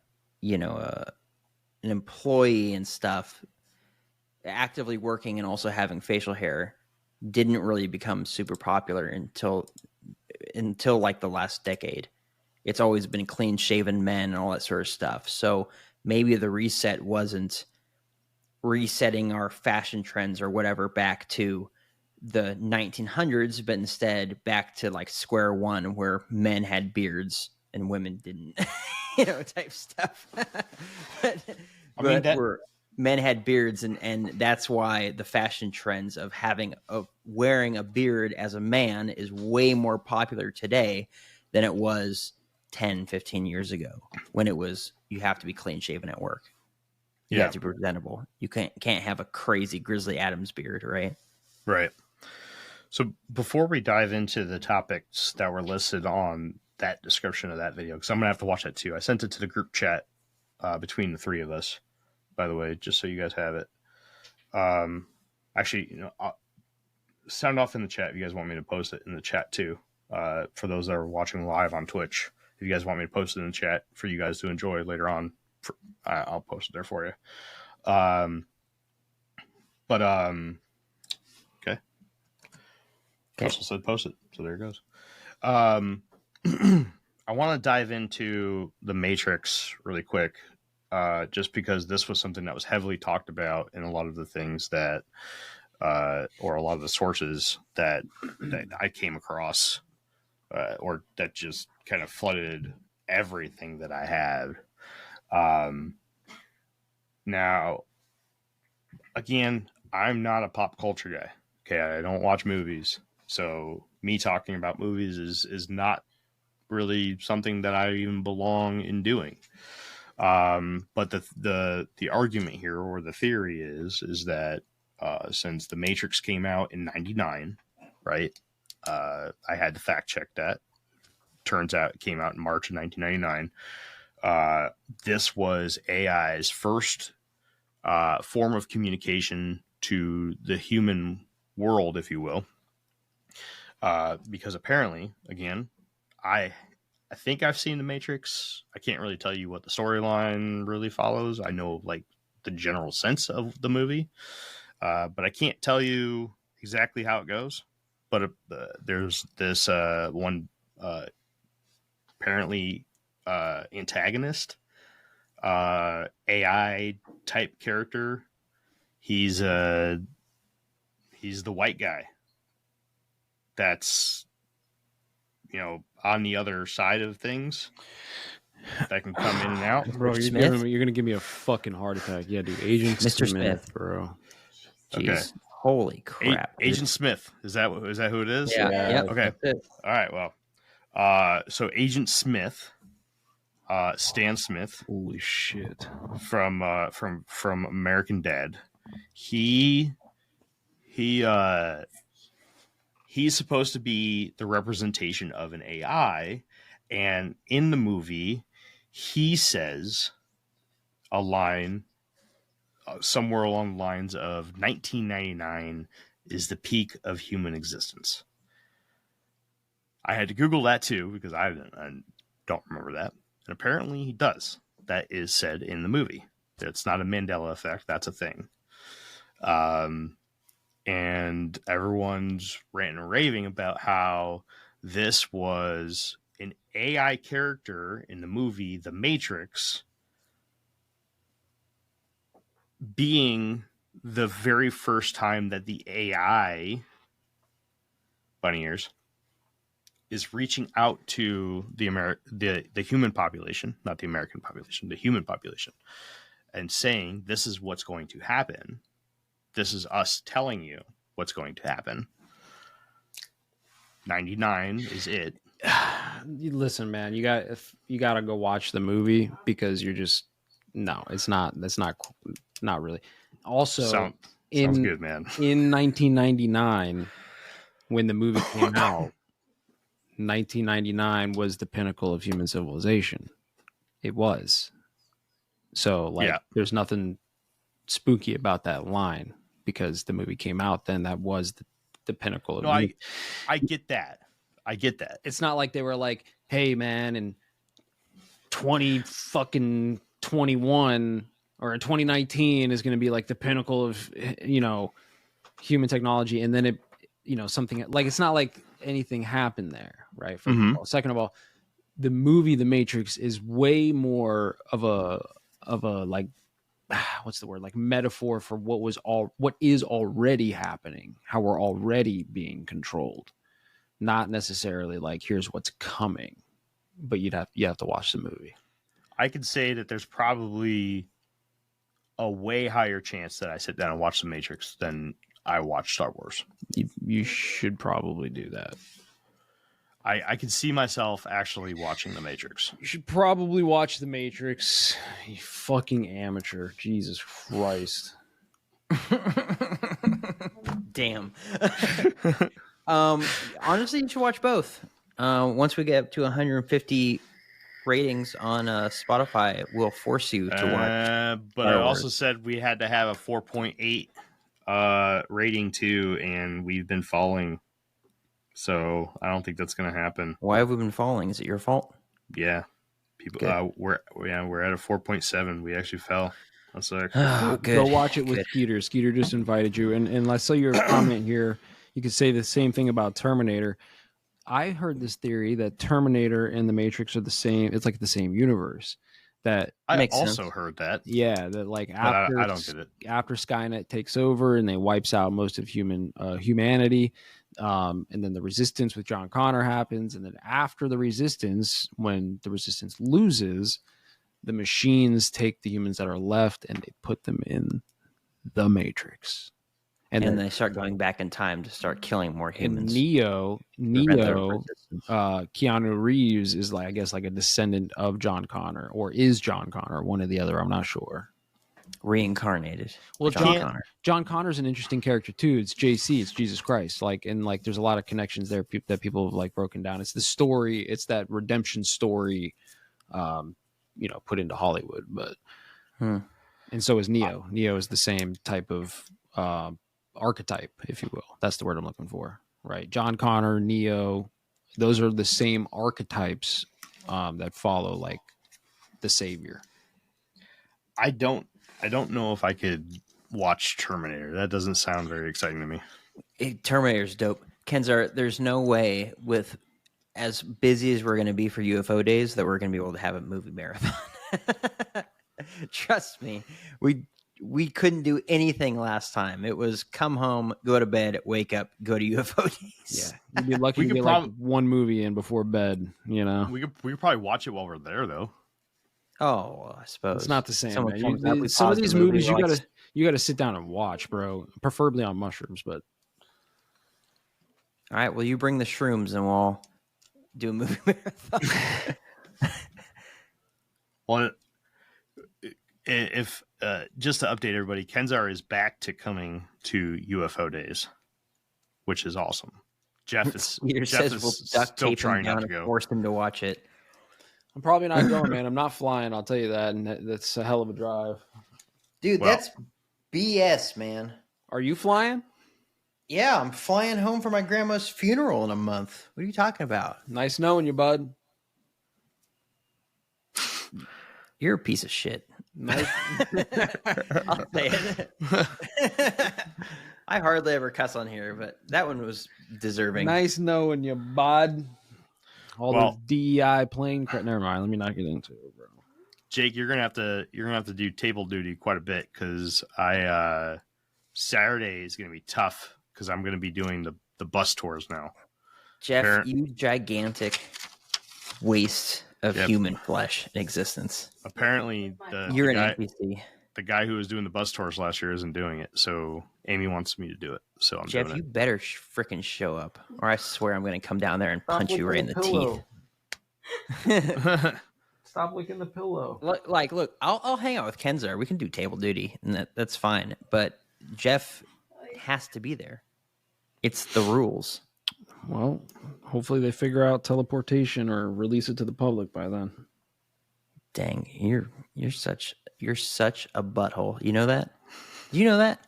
employee and stuff, actively working and also having facial hair, didn't really become super popular until like the last decade. It's always been clean shaven men and all that sort of stuff. So maybe the reset wasn't resetting our fashion trends or whatever back to the 1900s, but instead back to like square one where men had beards and women didn't, type stuff. Where men had beards, and that's why the fashion trends of wearing a beard as a man is way more popular today than it was 10, 15 years ago, when it was, you have to be clean shaven at work. You have to be presentable. You can't have a crazy Grizzly Adams beard, right? Right. So before we dive into the topics that were listed on that description of that video, because I'm going to have to watch that too. I sent it to the group chat between the three of us, by the way, just so you guys have it. Actually, sound off in the chat if you guys want me to post it in the chat too. For those that are watching live on Twitch, if you guys want me to post it in the chat for you guys to enjoy later on, I'll post it there for you. Okay. Russell said post it, so there it goes. I want to dive into the Matrix really quick, just because this was something that was heavily talked about in a lot of the things that, or a lot of the sources that I came across, or that just kind of flooded everything that I had. Now, again, I'm not a pop culture guy. Okay, I don't watch movies, so me talking about movies is not really something that I even belong in doing. But the argument here, or the theory is that since The Matrix came out in 99, right? I had to fact check that. Turns out it came out in March of 1999. This was AI's first form of communication to the human world, if you will. Because apparently, again, I think I've seen The Matrix. I can't really tell you what the storyline really follows. I know like the general sense of the movie, but I can't tell you exactly how it goes. But there's this one apparently antagonist, AI type character. He's the white guy that's, you know, on the other side of things that can come in and out. Bro, you're gonna give me a fucking heart attack. Yeah, dude. Agent Mr. Smith, bro. Jeez. Okay. Holy crap. Agent Smith. Is that who it is? Yeah. Yep. Okay. All right. Well, so Agent Smith, Stan Smith. Holy shit. From American Dad. He's supposed to be the representation of an AI, and in the movie, he says a line somewhere along the lines of 1999 is the peak of human existence. I had to Google that too because I don't remember that. And apparently he does. That is said in the movie. It's not a Mandela effect. That's a thing. And everyone's ranting and raving about how this was an AI character in the movie The Matrix being the very first time that the AI, bunny ears, is reaching out to the human population, not the American population, the human population, and saying, this is what's going to happen. This is us telling you what's going to happen. 99 is it. Listen, man, you got to go watch the movie because you're just it's not. That's not really. Also, sounds good, man. In 1999, when the movie came out, 1999 was the pinnacle of human civilization. It was. So, there's nothing spooky about that line because the movie came out then. That was the pinnacle of I get that. It's not like they were like, hey, man, in 2021 or 2019 is going to be like the pinnacle of, human technology. And then it, something like, it's not like anything happened there. Right. First of all. Second of all, the movie, The Matrix, is way more of a like, what's the word? Like metaphor for what is already happening, how we're already being controlled. Not necessarily like here's what's coming, but you have to watch the movie. I could say that there's probably a way higher chance that I sit down and watch The Matrix than I watch Star Wars. You should probably do that. I could see myself actually watching The Matrix. You should probably watch The Matrix. You fucking amateur. Jesus Christ. Damn. Honestly, you should watch both. Once we get up to 150 ratings on Spotify, we'll force you to watch. But I also said we had to have a 4.8 rating too, and we've been falling. So I don't think that's going to happen. Why have we been falling? Is it your fault? Yeah, people. We're at a 4.7. We actually fell. That's like, go watch it with Skeeter. Skeeter just invited you, and I saw your comment here. You could say the same thing about Terminator. I heard this theory that Terminator and The Matrix are the same. It's like the same universe. That I also heard that. Yeah, that like after I don't get it. After Skynet takes over and they wipes out most of humanity, and then the Resistance with John Connor happens, and then after the Resistance, when the Resistance loses, the machines take the humans that are left and they put them in the Matrix. And then they start going back in time to start killing more humans. Neo, Keanu Reeves is like, I guess, like a descendant of John Connor, or is John Connor, one or the other. I'm not sure. Reincarnated. Well, John Connor's an interesting character too. It's JC, it's Jesus Christ. Like, and like, there's a lot of connections there that people have like broken down. It's the story, it's that redemption story, put into Hollywood. But and so is Neo. Neo is the same type of archetype, if you will. That's the word I'm looking for, right? John Connor, Neo, those are the same archetypes that follow like the savior. I don't know if I could watch Terminator. That doesn't sound very exciting to me. Terminator's dope. Kenzar, there's no way, with as busy as we're going to be for UFO days, that we're going to be able to have a movie marathon. Trust me. We couldn't do anything last time. It was come home, go to bed, wake up, go to UFO days. Yeah, you'd be lucky to get like one movie in before bed. You know, we could probably watch it while we're there, though. Oh, well, I suppose it's not the same. Man. Some of these movies you gotta sit down and watch, bro. Preferably on mushrooms, but all right. Well, you bring the shrooms and we'll do a movie marathon. Well, if just to update everybody, Kenzar is back to coming to UFO days, which is awesome. Jeff is we'll duct still tape trying him down not to and go. force him to watch it. I'm probably not going, man. I'm not flying. I'll tell you that, and that's a hell of a drive, dude. Well, that's BS, man. Are you flying? Yeah, I'm flying home for my grandma's funeral in a month. What are you talking about? Nice knowing you, bud. You're a piece of shit. Nice. I'll say it. I hardly ever cuss on here, but that one was deserving. Nice knowing you, bud. All the DEI plane crap. Never mind. Let me not get into it, bro. Jake, you're gonna have to do table duty quite a bit because Saturday is gonna be tough because I'm gonna be doing the bus tours now. Jeff, you gigantic waste of human flesh in existence. Apparently, you're an NPC. The guy who was doing the bus tours last year isn't doing it, so Amy wants me to do it. So I'm Jeff, doing it. you better freaking show up, or I swear I'm going to come down there and punch you right in the teeth. Stop licking the pillow. Look, I'll hang out with Kenzar. We can do table duty, and that's fine. But Jeff has to be there. It's the rules. Well, hopefully they figure out teleportation or release it to the public by then. Dang, you're such a butthole. You know that? Do you know that?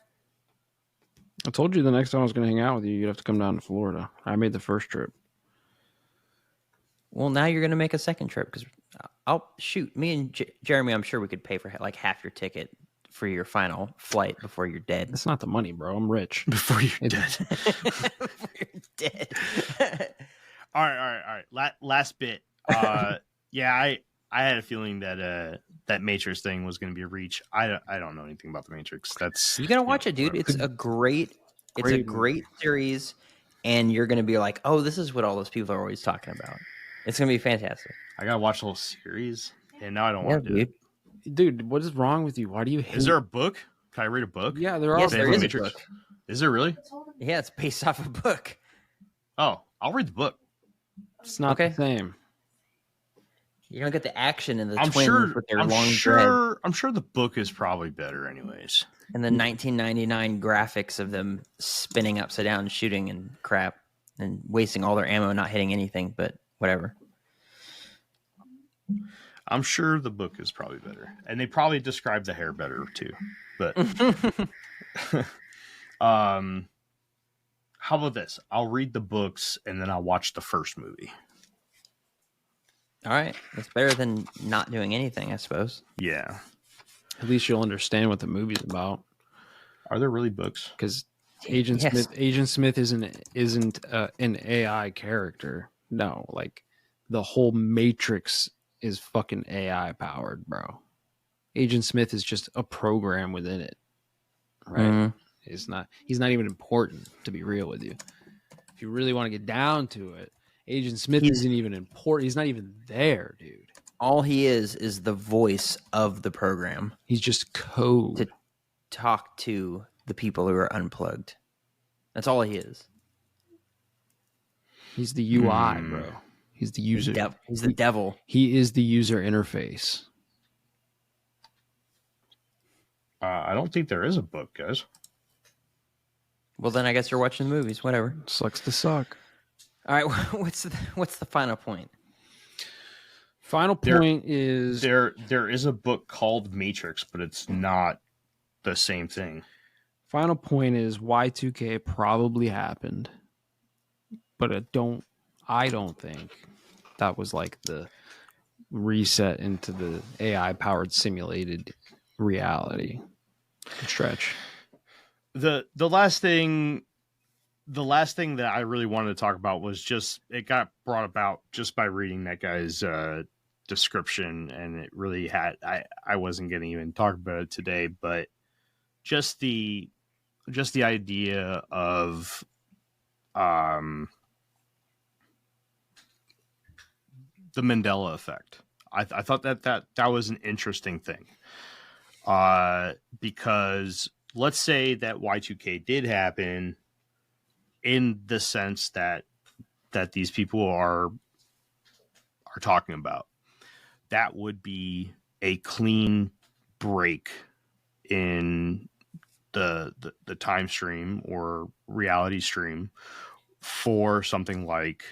I told you the next time I was going to hang out with you, you'd have to come down to Florida. I made the first trip. Well, now you're going to make a second trip because me and Jeremy, I'm sure we could pay for like half your ticket for your final flight before you're dead. That's not the money, bro. I'm rich. Before you're dead. Before you're dead. All right. Last bit. Yeah, I had a feeling that that Matrix thing was going to be a reach. I don't know anything about the Matrix. You gotta watch it, dude. It's a great series, and you're gonna be like, oh, this is what all those people are always talking about. It's gonna be fantastic. I gotta watch the whole series, and now I don't want to do it. Dude, what is wrong with you? Why do you hate? Is there a book? Can I read a book? Yeah, there are. Yes, there is a book. Is there really? Yeah, it's based off a book. Oh, I'll read the book. It's not the same. You don't get the action in the twins with their long dread. I'm sure the book is probably better anyways. And the 1999 graphics of them spinning upside down, shooting and crap, and wasting all their ammo, not hitting anything, but whatever. I'm sure the book is probably better. And they probably describe the hair better too. But how about this? I'll read the books and then I'll watch the first movie. All right. That's better than not doing anything, I suppose. Yeah. At least you'll understand what the movie's about. Are there really books? Because Agent Smith isn't an AI character. No, like the whole Matrix is fucking AI powered, bro. Agent Smith is just a program within it, right? Mm-hmm. He's not even important, to be real with you. If you really want to get down to it, Agent Smith isn't even important. He's not even there, dude. All he is the voice of the program. He's just code to talk to the people who are unplugged. That's all he is. He's the UI, bro. He's the user. He's the devil. He is the user interface. I don't think there is a book, guys. Well, then I guess you're watching the movies. Whatever. Sucks to suck. All right. What's the final point? Final point is there is a book called Matrix, but it's not the same thing. Final point is Y2K probably happened, but I don't think that was like the reset into the AI powered simulated reality. Stretch. The last thing that I really wanted to talk about was just, it got brought about just by reading that guy's description, and it really had, I wasn't going to even talk about it today, but just the idea of the Mandela Effect. I thought that was an interesting thing, because let's say that Y2K did happen in the sense that these people are talking about. That would be a clean break in the time stream or reality stream for something like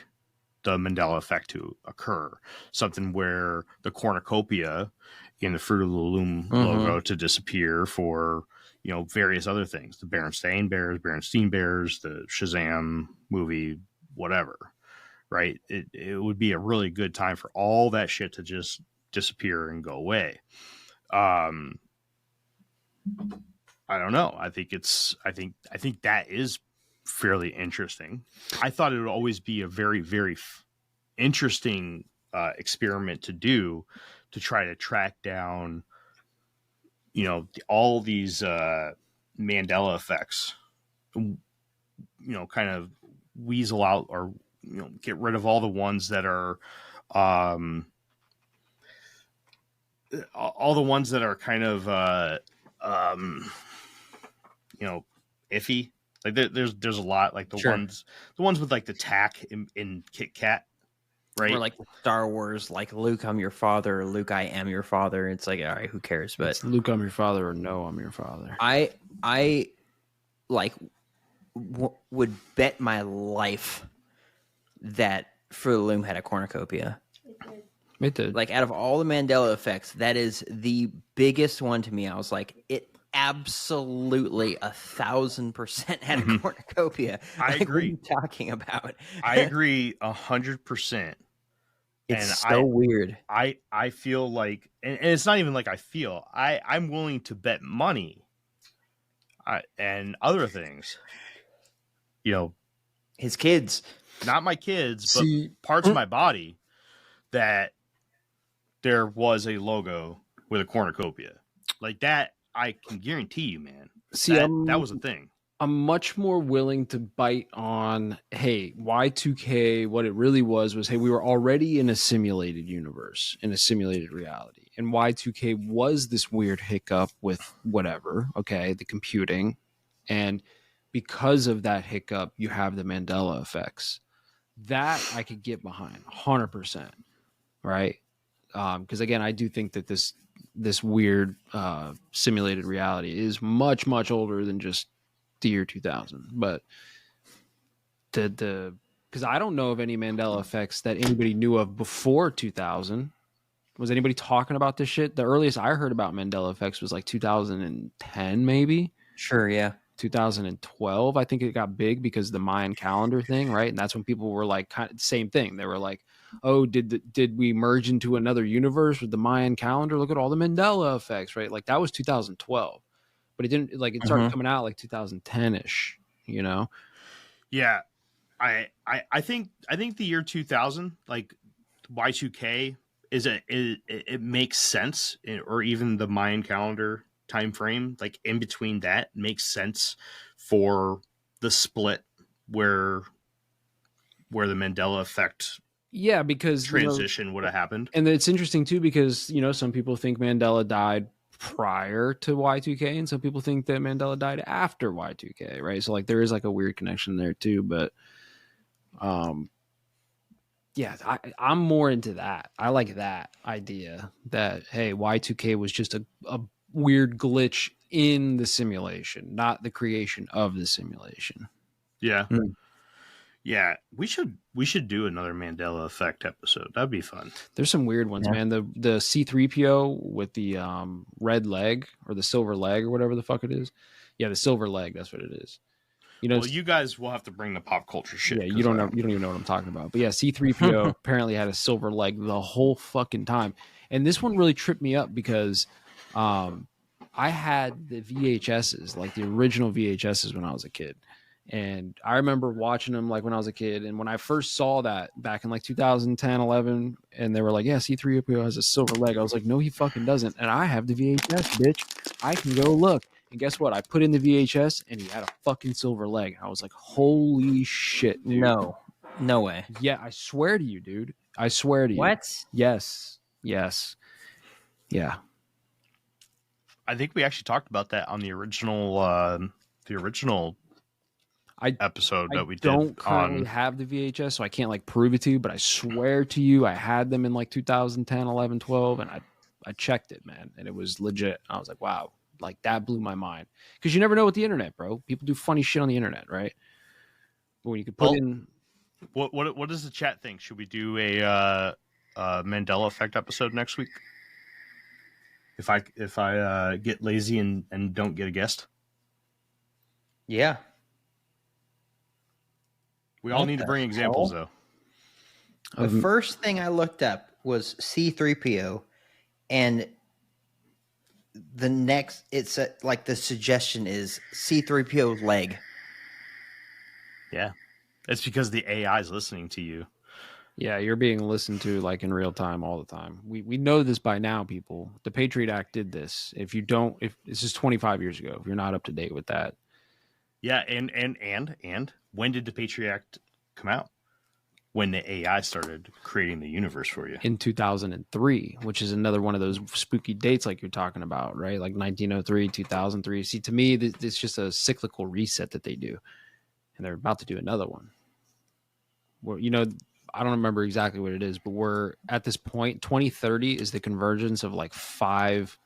the Mandela Effect to occur. Something where the cornucopia in the Fruit of the Loom logo to disappear for, you know, various other things. The Berenstain Bears, the Shazam movie, whatever. Right? It would be a really good time for all that shit to just disappear and go away. I don't know. I think that is fairly interesting. I thought it would always be a very, very interesting experiment to do, to try to track down, you know, all these Mandela effects, you know, kind of weasel out, or, you know, get rid of all the ones that are all the ones that are kind of you know, iffy. Like there's a lot, like the ones with like the tack in Kit Kat, right? Or like Star Wars, like Luke, I'm your father, or Luke, I am your father. It's like, all right, who cares? But it's Luke, I'm your father, or no, I'm your father. I like would bet my life that Fruit of the Loom had a cornucopia. It did. Like, out of all the Mandela effects, that is the biggest one to me. I was like, it absolutely 1,000% had a cornucopia. I agree. What are you talking about? I agree 100%. It's so weird. I feel like, and it's not even like I feel, I'm willing to bet money and other things, you know, his kids, not my kids, but parts of my body, that there was a logo with a cornucopia like that. I can guarantee you, man. That was a thing. I'm much more willing to bite on, hey, Y2K, what it really was, hey, we were already in a simulated universe, in a simulated reality. And Y2K was this weird hiccup with whatever, okay, the computing. And because of that hiccup, you have the Mandela effects. That I could get behind 100%, right? Because again, I do think that this weird simulated reality is much, much older than just the year 2000. But because I don't know of any Mandela effects that anybody knew of before 2000. Was anybody talking about this shit? The earliest I heard about Mandela effects was like 2010, maybe. Sure, yeah. 2012, I think it got big because the Mayan calendar thing, right? And that's when people were like, kind of, same thing. They were like, oh, did we merge into another universe with the Mayan calendar? Look at all the Mandela effects, right? Like that was 2012, but it didn't, like, it started coming out like 2010-ish, you know? Yeah. I think the year 2000, like Y2K it makes sense, or even the Mayan calendar time frame, like in between that, makes sense for the split where the Mandela effect because transition would have happened. And it's interesting too, because, you know, some people think Mandela died prior to Y2K, and some people think that Mandela died after Y2K, right? So like there is like a weird connection there too, but yeah, I'm more into that. I like that idea that, hey, Y2K was just a weird glitch in the simulation, not the creation of the simulation. Yeah. Yeah, we should do another Mandela Effect episode. That'd be fun. There's some weird ones, man. The C3PO with the red leg or the silver leg or whatever the fuck it is. Yeah, the silver leg. That's what it is. You know, well, you guys will have to bring the pop culture shit. Yeah, you don't know. You don't even know what I'm talking about. But yeah, C3PO apparently had a silver leg the whole fucking time, and this one really tripped me up because I had the VHSs, like the original VHSs, when I was a kid. And I remember watching them like when I was a kid. And when I first saw that back in like 2010, 11, and they were like, yeah, C3PO has a silver leg. I was like, no, he fucking doesn't. And I have the VHS, bitch. I can go look. And guess what? I put in the VHS and he had a fucking silver leg. I was like, holy shit, dude. No way. Yeah, I swear to you, dude. I swear to you. What? Yes. Yeah. I think we actually talked about that on the original episode that we did. I don't currently have the VHS, so I can't like prove it to you, but I swear to you, I had them in like 2010, 11, 12, and I checked it, man, and it was legit. I was like, wow, like that blew my mind. Because you never know with the internet, bro. People do funny shit on the internet, right? But when you could put in... What does the chat think? Should we do a Mandela Effect episode next week? If I get lazy and don't get a guest? Yeah. We all need to bring examples, though. The first thing I looked up was C3PO, and the next, it's like the suggestion is C3PO's leg. Yeah. It's because the AI is listening to you. Yeah, you're being listened to like in real time all the time. We know this by now, people. The Patriot Act did this. If this is 25 years ago, if you're not up to date with that. Yeah, and when did the Patriot Act come out? When the AI started creating the universe for you. In 2003, which is another one of those spooky dates like you're talking about, right? Like 1903, 2003. See, to me, it's just a cyclical reset that they do. And they're about to do another one. Where, I don't remember exactly what it is, but we're at this point, 2030 is the convergence of like 5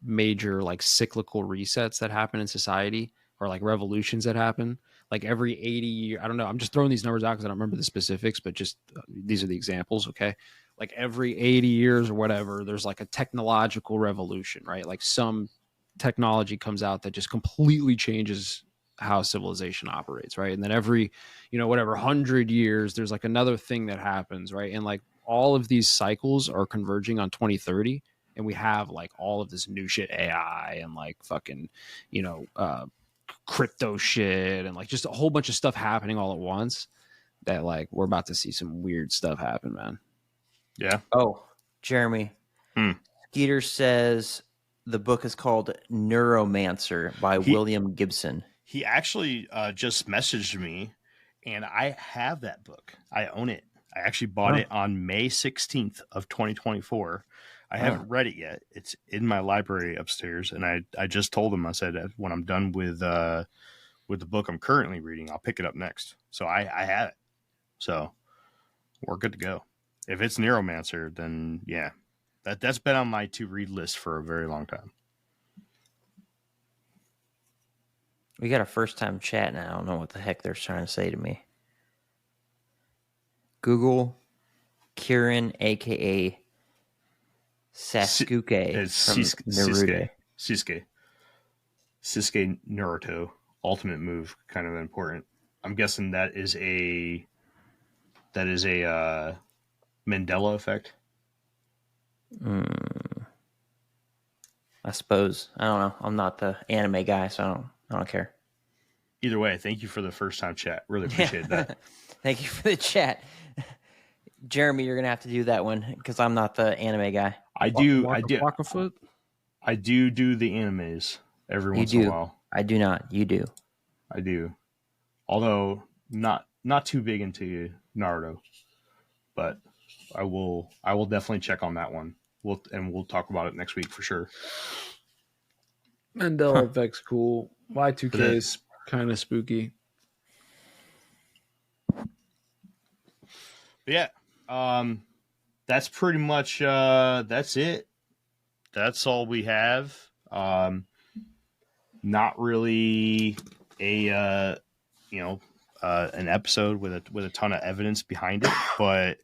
major like cyclical resets that happen in society, or like revolutions that happen. Like every 80 years, I don't know. I'm just throwing these numbers out because I don't remember the specifics, but just these are the examples, okay? Like every 80 years or whatever, there's like a technological revolution, right? Like some technology comes out that just completely changes how civilization operates, right? And then every, 100 years, there's like another thing that happens, right? And like all of these cycles are converging on 2030, and we have like all of this new shit, AI and like fucking, crypto shit, and like just a whole bunch of stuff happening all at once, that like we're about to see some weird stuff happen, man. Yeah. Oh, Jeremy. Skeeter says the book is called Neuromancer by William Gibson. He actually just messaged me, and I have that book. I own it. I actually bought it on May 16th of 2024. I haven't read it yet. It's in my library upstairs, and I just told him, I said, when I'm done with the book I'm currently reading, I'll pick it up next. So I have it. So we're good to go. If it's Neuromancer, then yeah, that's been on my to-read list for a very long time. We got a first-time chat now. I don't know what the heck they're trying to say to me. Google Kieran, a.k.a. Sasuke from Naruto. Sasuke Naruto. Ultimate move, kind of important. I'm guessing that is a Mandela Effect. I suppose. I don't know. I'm not the anime guy, so I don't care. Either way, thank you for the first time chat. Really appreciate that. Thank you for the chat. Jeremy, you're gonna have to do that one because I'm not the anime guy. I do the animes every once in a while. I do not. You do. I do. Although not too big into Naruto. But I will definitely check on that one we'll talk about it next week for sure. Mandela Effect's cool. Y2K is kind of spooky. Yeah. That's pretty much that's it. That's all we have. Not really a an episode with a ton of evidence behind it, but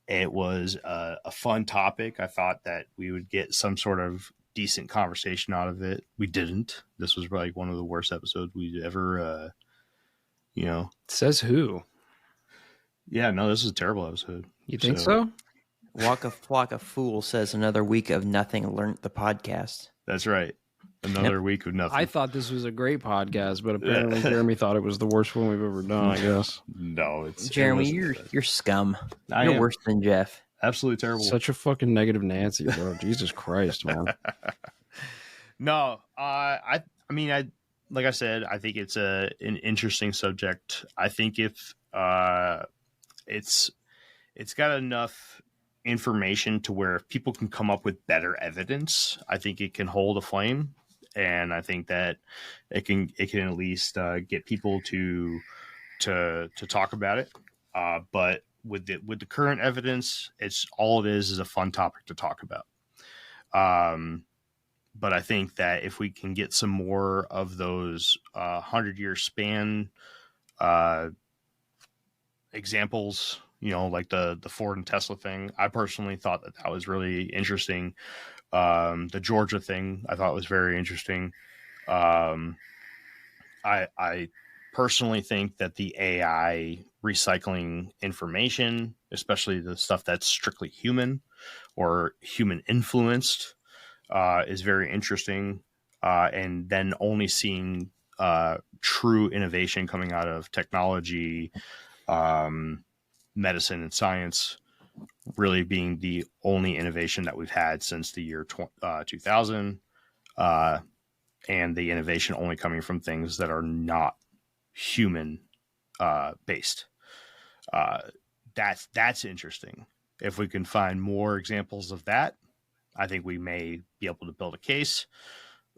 it was a fun topic. I thought that we would get some sort of decent conversation out of it. We didn't. This was like one of the worst episodes we'd ever Says who? Yeah, no, this is a terrible episode. You think so? Walk a flock of fools says another week of nothing learnt the podcast. That's right. Another week of nothing. I thought this was a great podcast, but apparently Jeremy thought it was the worst one we've ever done, I guess. No, it's Jeremy, you're scum. You're worse than Jeff. Absolutely terrible. Such a fucking negative Nancy, bro. Jesus Christ, man. No, I mean, like I said, I think it's an interesting subject. I think if it's got enough information to where if people can come up with better evidence, I think it can hold a flame, and I think that it can at least get people to talk about it. But with the current evidence, it's all it is a fun topic to talk about. But I think that if we can get some more of those 100-year span examples, like the Ford and Tesla thing, I personally thought that was really interesting. The Georgia thing I thought was very interesting. I personally think that the AI recycling information, especially the stuff that's strictly human or human influenced, is very interesting. And then only seeing true innovation coming out of technology, medicine and science really being the only innovation that we've had since the year 2000, and the innovation only coming from things that are not human based. That's interesting. If we can find more examples of that, I think we may be able to build a case.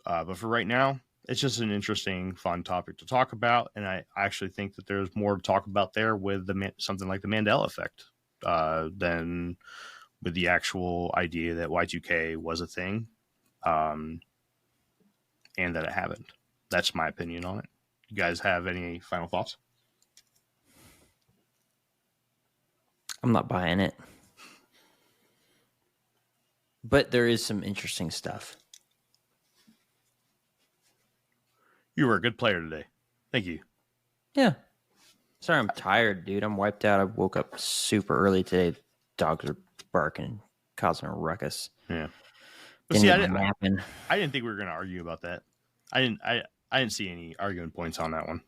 But for right now, it's just an interesting, fun topic to talk about. And I actually think that there's more to talk about there with something like the Mandela Effect than with the actual idea that Y2K was a thing, and that it happened. That's my opinion on it. You guys have any final thoughts? I'm not buying it. But there is some interesting stuff. You were a good player today. Thank you. Yeah. Sorry, I'm tired, dude. I'm wiped out. I woke up super early today. Dogs are barking, causing a ruckus. Yeah. But see, I didn't think we were going to argue about that. I didn't see any arguing points on that one.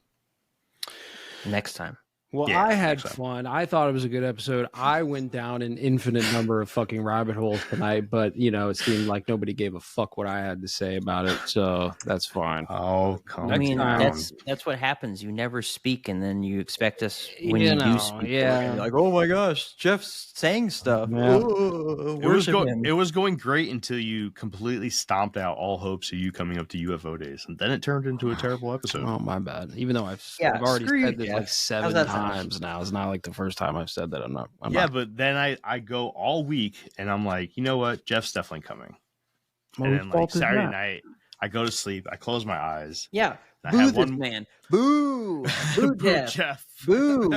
Next time. Well, yeah, I had fun. I thought it was a good episode. I went down an infinite number of fucking rabbit holes tonight, but it seemed like nobody gave a fuck what I had to say about it, so that's fine. Oh, come on. I mean, that's what happens. You never speak, and then you expect us when you do speak. Yeah, like, oh my gosh, Jeff's saying stuff. Yeah. It was going great until you completely stomped out all hopes of you coming up to UFO days, and then it turned into a terrible episode. Oh, my bad. Even though I've already said this like 7 times now. It's not like the first time I've said that. I'm not. But then I go all week and I'm like, you know what? Jeff's definitely coming. Well, and then like Saturday night, I go to sleep. I close my eyes. Yeah. Boo this man. Boo. Boo Jeff. Boo.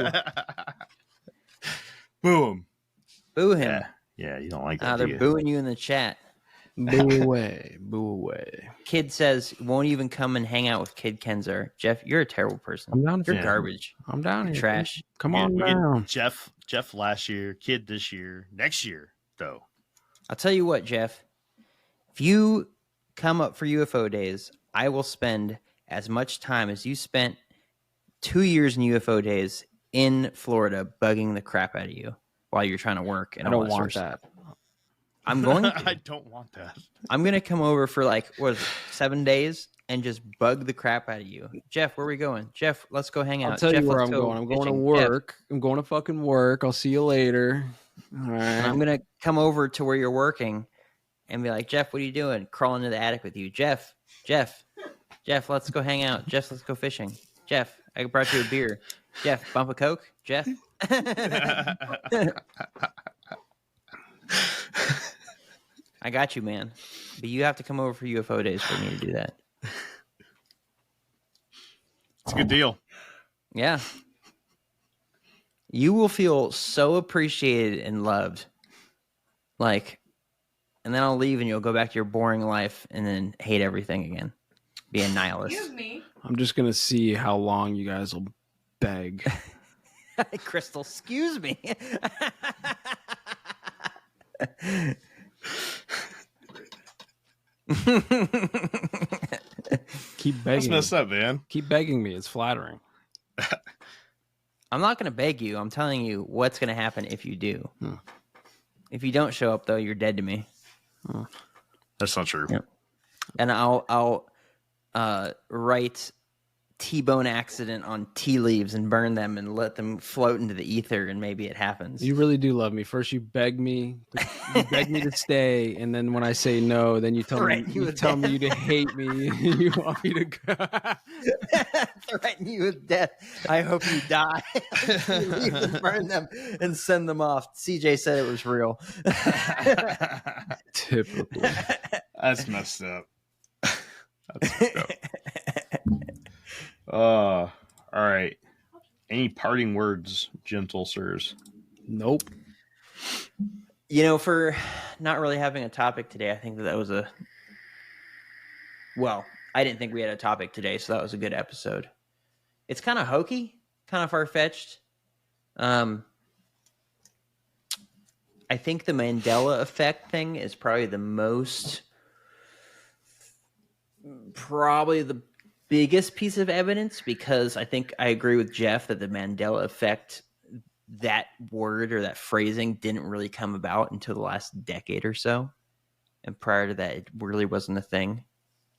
Boom. Boo him. Yeah, you don't like that. They're booing you in the chat. Boo away. Boo away. Kid says, won't even come and hang out with Kid Kenzer. Jeff, you're a terrible person. I'm down. You're garbage. I'm down here. Trash. Come on down. Jeff last year, Kid this year, next year, though. I'll tell you what, Jeff. If you come up for UFO days, I will spend as much time as you spent 2 years in UFO days in Florida bugging the crap out of you while you're trying to work. And I don't want that. I'm going to. I don't want that. I'm going to come over for 7 days and just bug the crap out of you. Jeff, where are we going? Jeff, let's go hang out. I'll tell Jeff, you where I'm going. I'm going to work. Jeff. I'm going to fucking work. I'll see you later. All right. And I'm gonna come over to where you're working and be like, Jeff, what are you doing? Crawl into the attic with you. Jeff, let's go hang out. Jeff, let's go fishing. Jeff, I brought you a beer. Jeff, bump a Coke. Jeff. I got you, man. But you have to come over for UFO days for me to do that. It's a good deal. Yeah. You will feel so appreciated and loved. Like, and then I'll leave and you'll go back to your boring life and then hate everything again. Be a nihilist. Excuse me. I'm just going to see how long you guys will beg. Crystal, excuse me. Keep begging. That's messed up, man. Keep begging me. It's flattering. I'm not going to beg you. I'm telling you what's going to happen if you do. If you don't show up, though, you're dead to me. That's not true. Yep. And I'll write T-bone accident on tea leaves and burn them and let them float into the ether, and maybe it happens. You really do love me. First, you beg me to stay, and then when I say no, then you tell me you to hate me. You want me to go. Threaten you with death. I hope you die. Leave and burn them and send them off. CJ said it was real. Typical. That's messed up. That's messed up. All right. Any parting words, gentle sirs? Nope. You know, for not really having a topic today, I think that was a... Well, I didn't think we had a topic today, so that was a good episode. It's kind of hokey, kind of far-fetched. I think the Mandela Effect thing is probably the biggest piece of evidence, because I think I agree with Jeff that the Mandela Effect, that word or that phrasing didn't really come about until the last decade or so. And prior to that, it really wasn't a thing,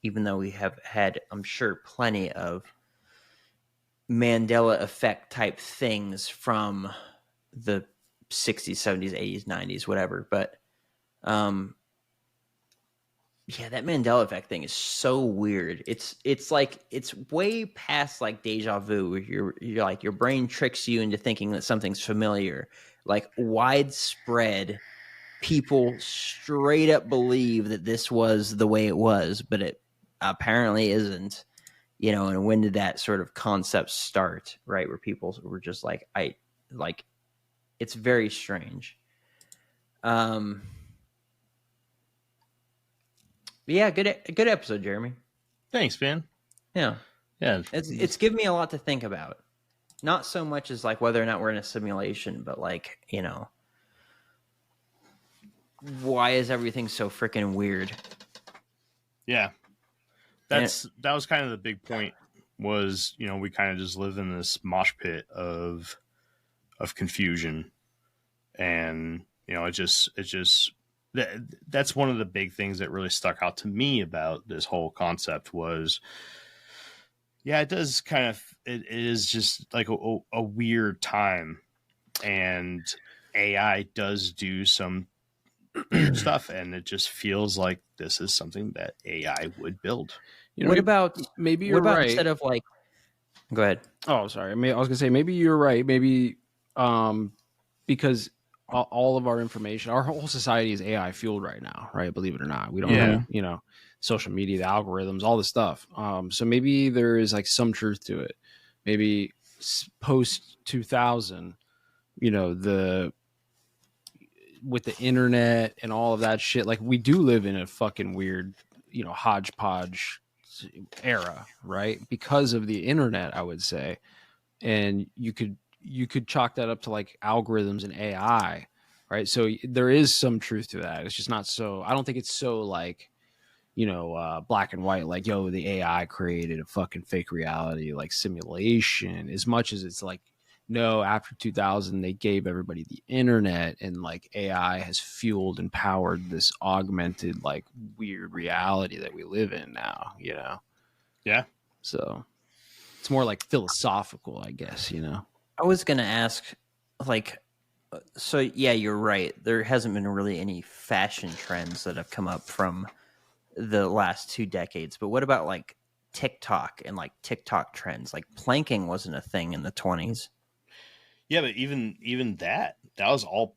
even though we have had, I'm sure, plenty of Mandela Effect type things from the 60s, 70s, 80s, 90s, whatever. But yeah, that Mandela Effect thing is so weird. It's like, it's way past like deja vu, where you're like, your brain tricks you into thinking that something's familiar. Like, widespread, people straight up believe that this was the way it was, but it apparently isn't. You know, and when did that sort of concept start, right? Where people were just like, it's very strange. Yeah, good episode, Jeremy. Thanks, man. Yeah. Yeah. It's given me a lot to think about. Not so much as like whether or not we're in a simulation, but like, you know, why is everything so freaking weird? Yeah. That was kind of the big point, was, you know, we kind of just live in this mosh pit of confusion. And, you know, that's one of the big things that really stuck out to me about this whole concept was, yeah, it does kind of, it is just like a weird time, and AI does do some weird stuff, and it just feels like this is something that AI would build. You know, what about maybe you're right. Instead of like, go ahead. Oh, sorry. I was gonna say maybe you're right. Maybe because all of our information, our whole society is AI fueled right now, right? Believe it or not, we don't have, you know, social media, the algorithms, all this stuff. So maybe there is like some truth to it. Maybe post 2000, you know, with the internet and all of that shit, like we do live in a fucking weird, you know, hodgepodge era, right? Because of the internet, I would say. And you could chalk that up to like algorithms and AI, right? So there is some truth to that. It's just not so, I don't think it's so like, you know, black and white, like, yo, the AI created a fucking fake reality, like simulation, as much as it's like, no, after 2000, they gave everybody the internet, and like AI has fueled and powered this augmented, like weird reality that we live in now, you know? Yeah. So it's more like philosophical, I guess, you know? I was going to ask, like, So yeah, you're right. There hasn't been really any fashion trends that have come up from the last 2 decades. But what about like TikTok and like TikTok trends? Like planking wasn't a thing in the 20s. Yeah, but even that all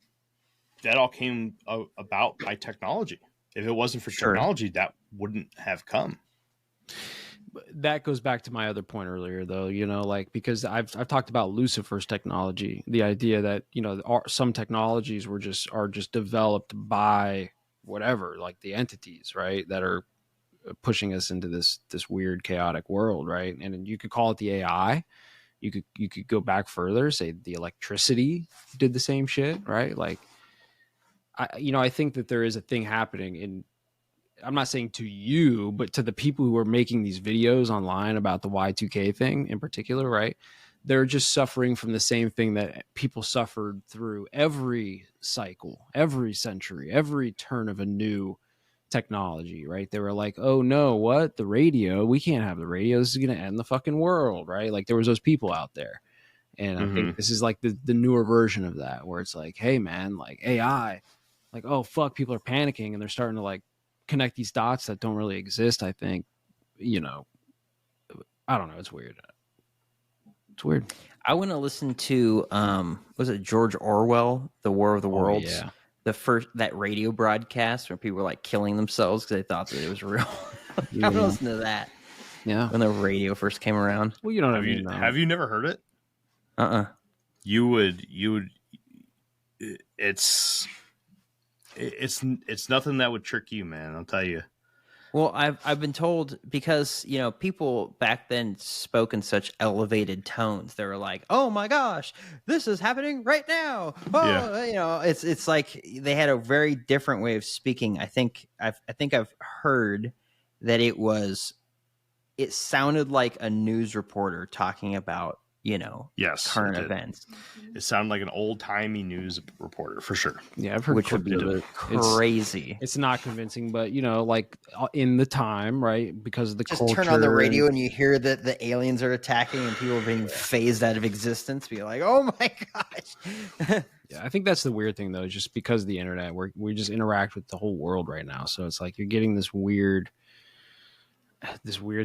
came about by technology. If it wasn't for technology, that wouldn't have come. That goes back to my other point earlier, though, like, because I've talked about Lucifer's technology, the idea that, some technologies are just developed by whatever, like the entities, right, that are pushing us into this weird, chaotic world, right? And you could call it the AI. You could go back further, say the electricity did the same shit, right? Like, I think that there is a thing happening in, I'm not saying to you, but to the people who are making these videos online about the Y2K thing in particular, right? They're just suffering from the same thing that people suffered through every cycle, every century, every turn of a new technology, right? They were like, oh no, what? The radio? We can't have the radio. This is going to end the fucking world, right? Like there was those people out there. And I think this is like the newer version of that, where it's like, hey man, like AI, like, oh fuck, people are panicking and they're starting to like connect these dots that don't really exist. I think, I don't know. It's weird. I want to listen to, was it George Orwell, The War of the Worlds? Yeah. That radio broadcast where people were like killing themselves because they thought that it was real. I want to listen to that. Yeah. When the radio first came around. Well, you know what I mean. Have you never heard it? You would. It's nothing that would trick you, man. I'll tell you. Well, I've been told, because people back then spoke in such elevated tones. They were like, "Oh my gosh, this is happening right now!" Oh, it's like they had a very different way of speaking. I think I've heard that it sounded like a news reporter talking about current events. It sounded like an old-timey news reporter for sure. Yeah, I've heard, which would be crazy. It's not convincing, but like in the time, right? Because of the just culture. Turn on the radio and you hear that the aliens are attacking and people are being phased out of existence. Be like, oh my gosh. Yeah, I think that's the weird thing though, just because of the internet, we just interact with the whole world right now. So it's like you're getting this weird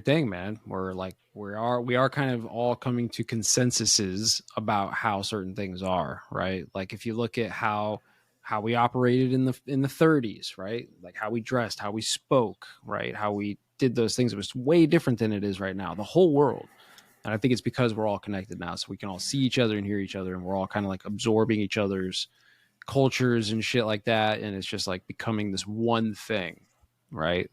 thing, man, where like we are kind of all coming to consensuses about how certain things are, right? Like if you look at how we operated in the 30s, right? Like how we dressed, how we spoke, right? How we did those things, it was way different than it is right now, the whole world. And I think it's because we're all connected now, so we can all see each other and hear each other, and we're all kind of like absorbing each other's cultures and shit like that, and it's just like becoming this one thing, right?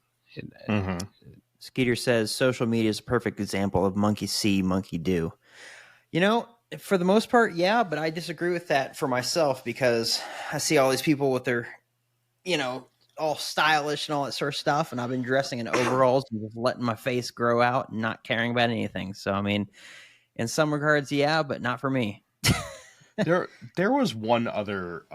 Skeeter says social media is a perfect example of monkey see, monkey do. For the most part, yeah, but I disagree with that for myself, because I see all these people with their, all stylish and all that sort of stuff, and I've been dressing in overalls and just letting my face grow out and not caring about anything. So, I mean, in some regards, yeah, but not for me. There was one other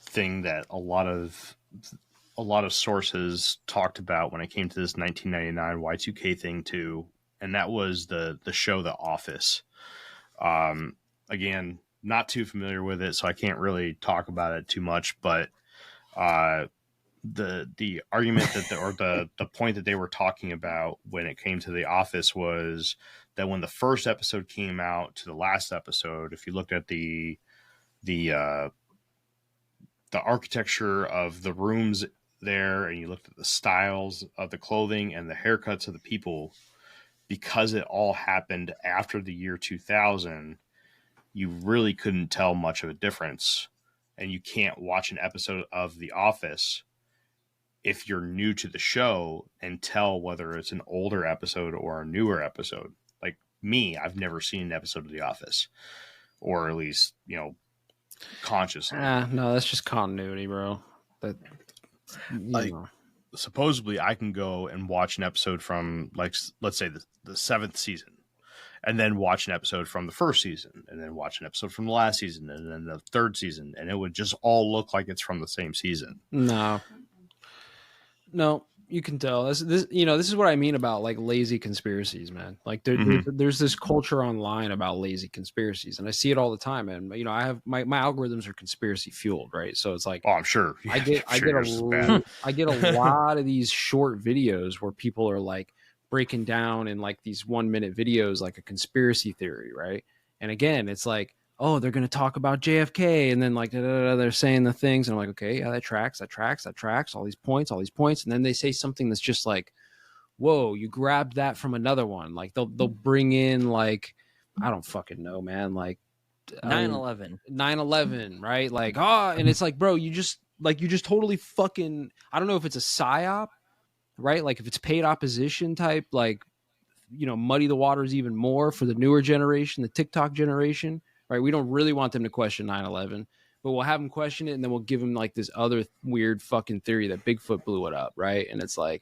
thing that a lot of sources talked about when it came to this 1999 Y2K thing too, and that was the show The Office. Again, not too familiar with it, so I can't really talk about it too much, but the argument that the point that they were talking about when it came to The Office was that when the first episode came out to the last episode, if you looked at the architecture of the rooms there and you looked at the styles of the clothing and the haircuts of the people, because it all happened after the year 2000, you really couldn't tell much of a difference. And you can't watch an episode of The Office if you're new to the show and tell whether it's an older episode or a newer episode. Like me, I've never seen an episode of The Office, or at least, consciously. No, that's just continuity, bro. Supposedly I can go and watch an episode from, like, let's say the 7th season, and then watch an episode from the 1st season, and then watch an episode from the last season, and then the 3rd season, and it would just all look like it's from the same season. No, you can tell this is what I mean about like lazy conspiracies, man. Like there's this culture online about lazy conspiracies, and I see it all the time. And I have my algorithms are conspiracy fueled, right? So it's like, oh, I'm sure. I get a lot of these short videos where people are like breaking down in like these 1 minute videos like a conspiracy theory, right? And again, it's like, oh, they're going to talk about JFK, and then like they're saying the things, and I'm like, okay, yeah, that tracks, all these points, and then they say something that's just like, whoa, you grabbed that from another one. Like they'll bring in like, I don't fucking know, man, like 9/11, right? Like, and it's like, bro, you just totally fucking, I don't know if it's a psyop, right? Like if it's paid opposition type, like, muddy the waters even more for the newer generation, the TikTok generation, right? We don't really want them to question 9/11, but we'll have them question it, and then we'll give them like this other weird fucking theory that Bigfoot blew it up, right? And it's like,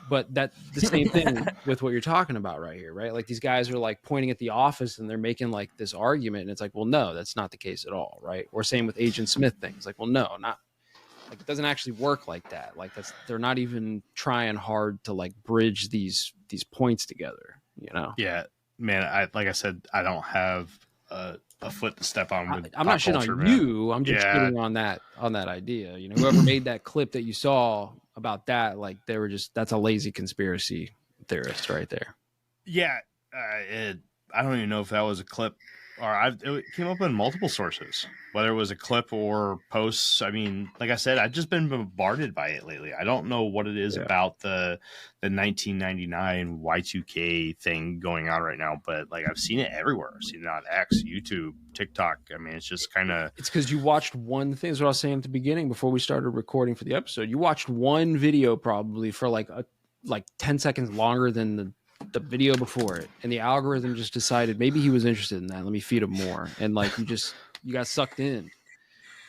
but that's the same thing with what you're talking about right here, right? Like these guys are like pointing at The Office, and they're making like this argument, and it's like, well, no, that's not the case at all, right? Or same with Agent Smith things, like, well, no, not. Like it doesn't actually work like that. Like they're not even trying hard to like bridge these points together, Yeah, man. Like I said, I don't have a foot to step on with. I'm not shitting on you. I'm just shitting on that idea. Whoever made that clip that you saw about that, like they were that's a lazy conspiracy theorist right there. Yeah, I don't even know if that was a clip. Or it came up in multiple sources, whether it was a clip or posts. I mean, like I said, I've just been bombarded by it lately. I don't know what it is about the 1999 Y2K thing going on right now, but like I've seen it everywhere. I've seen it on X, YouTube, TikTok. I mean, it's just kind of. It's because you watched one thing. That's what I was saying at the beginning before we started recording for the episode. You watched one video probably for like 10 seconds longer than the video before it, and the algorithm just decided maybe he was interested in that. Let me feed him more, and like you got sucked in.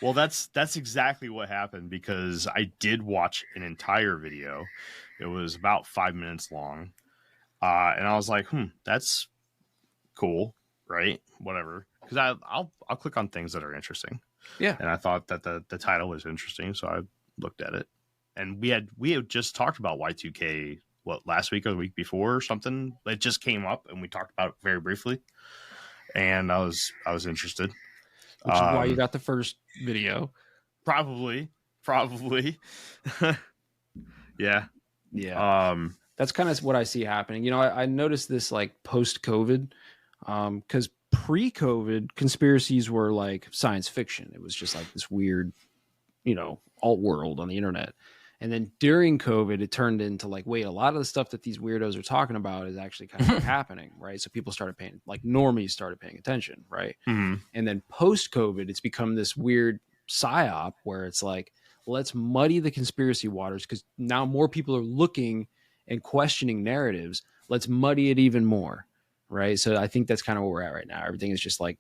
Well, that's exactly what happened, because I did watch an entire video. It was about 5 minutes long, and I was like, that's cool, right? Whatever, because I'll click on things that are interesting. Yeah, and I thought that the title was interesting, so I looked at it, and we had just talked about Y2K. What, last week or the week before or something? It just came up and we talked about it very briefly, and I was interested. Which is why you got the first video. Probably. Yeah. That's kind of what I see happening. I noticed this like post-COVID, because pre-COVID conspiracies were like science fiction. It was just like this weird, alt world on the internet. And then during COVID, it turned into like, wait, a lot of the stuff that these weirdos are talking about is actually kind of happening, right? So people started paying, like normies started paying attention, right? Mm-hmm. And then post-COVID, it's become this weird psyop where it's like, let's muddy the conspiracy waters because now more people are looking and questioning narratives. Let's muddy it even more, right? So I think that's kind of where we're at right now. Everything is just like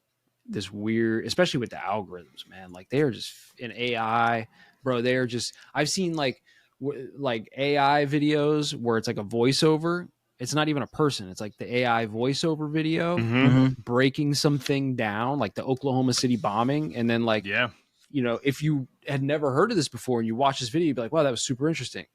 this weird, especially with the algorithms, man. Like they are just in AI, bro. They are just, I've seen like AI videos where it's like a voiceover. It's not even a person. It's like the AI voiceover video breaking something down, like the Oklahoma City bombing. And then like, if you had never heard of this before and you watch this video, you'd be like, wow, that was super interesting.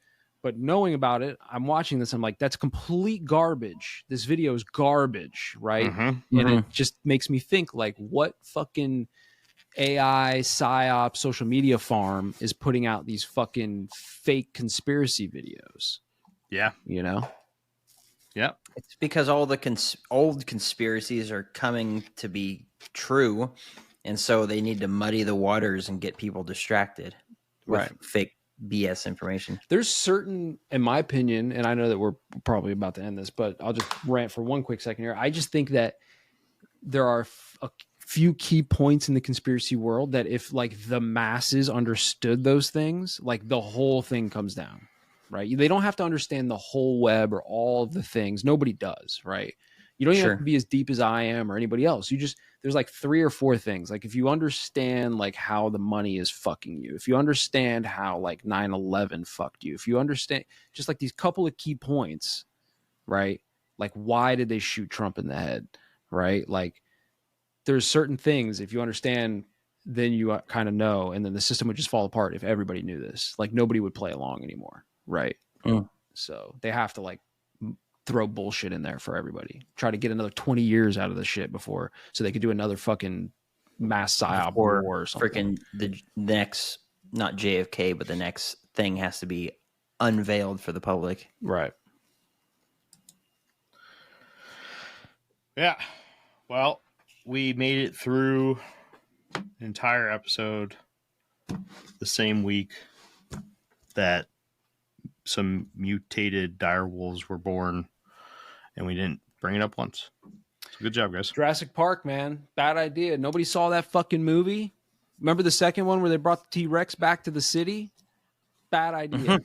But knowing about it, I'm watching this. I'm like, that's complete garbage. This video is garbage, right? And it just makes me think like, what fucking AI psyop social media farm is putting out these fucking fake conspiracy videos? Yeah. Yeah. It's because all the old conspiracies are coming to be true. And so they need to muddy the waters and get people distracted with fake BS information. There's certain, in my opinion, and I know that we're probably about to end this, but I'll just rant for one quick second here. I just think that there are a few key points in the conspiracy world that if like the masses understood those things, like the whole thing comes down, right? They don't have to understand the whole web or all of the things. Nobody does, right? You don't even have to be as deep as I am or anybody else. There's like 3 or 4 things. Like if you understand like how the money is fucking you, if you understand how like 9/11 fucked you, if you understand just like these couple of key points, right? Like why did they shoot Trump in the head, right? Like there's certain things, if you understand then you kind of know, and then the system would just fall apart if everybody knew this. Like nobody would play along anymore, right? So they have to like throw bullshit in there for everybody. Try to get another 20 years out of the shit before, so they could do another fucking mass psyop war or something. Freaking the next, not JFK, but the next thing has to be unveiled for the public. Right. Yeah. Well, we made it through an entire episode the same week that some mutated direwolves were born, and we didn't bring it up once. So good job, guys. Jurassic Park, man. Bad idea. Nobody saw that fucking movie. Remember the second one where they brought the T-Rex back to the city? Bad idea.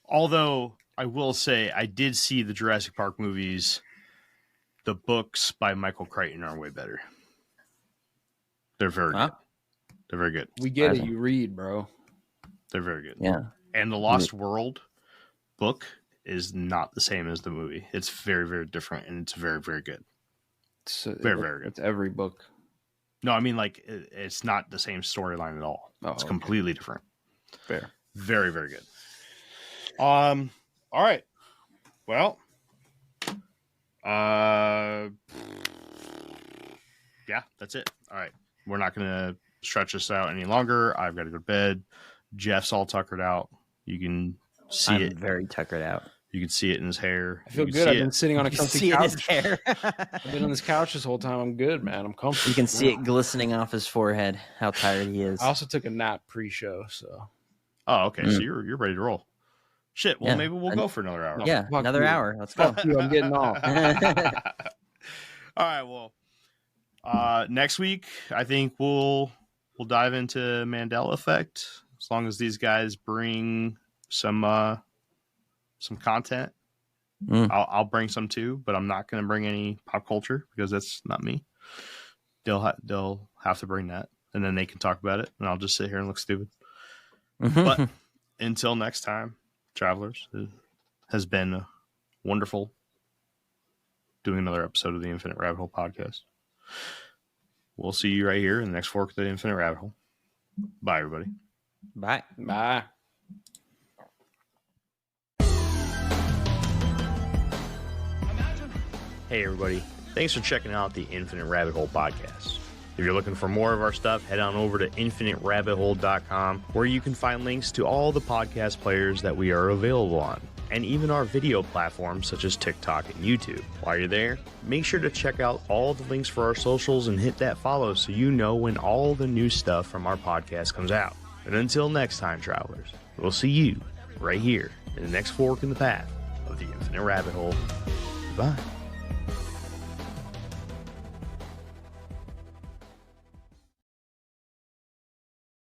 Although I will say I did see the Jurassic Park movies. The books by Michael Crichton are way better. They're very good. They're very good. We get it. You read, bro. They're very good. Yeah. And the Lost World book is not the same as the movie. It's very, very different, and it's very, very good. Very, very good. It's every book. No, I mean, like, it's not the same storyline at all. It's completely different. Fair. Very, very good. All right. Well, yeah, that's it. All right. We're not going to stretch this out any longer. I've got to go to bed. Jeff's all tuckered out. You can see it. I'm very tuckered out. You can see it in his hair. I feel good. I've been sitting on a comfy couch. His hair. I've been on this couch this whole time. I'm good, man. I'm comfortable. You can see it glistening off his forehead, how tired he is. I also took a nap pre-show, so. Oh, okay. So you're ready to roll. Shit. Well, maybe we'll go for another hour. Yeah, another hour. Let's go. Fuck you. I'm getting off. All right. Well, next week I think we'll dive into Mandela Effect, as long as these guys bring some content. I'll bring some too, but I'm not going to bring any pop culture because that's not me. They'll have to bring that, and then they can talk about it, and I'll just sit here and look stupid. But until next time, travelers, it has been wonderful doing another episode of the Infinite Rabbit Hole podcast. We'll see you right here in the next fork of the Infinite Rabbit Hole. Bye, everybody. Bye. Bye. Hey, everybody. Thanks for checking out the Infinite Rabbit Hole podcast. If you're looking for more of our stuff, head on over to InfiniteRabbitHole.com, where you can find links to all the podcast players that we are available on, and even our video platforms such as TikTok and YouTube. While you're there, make sure to check out all the links for our socials and hit that follow so you know when all the new stuff from our podcast comes out. And until next time, travelers, we'll see you right here in the next fork in the path of the Infinite Rabbit Hole. Bye.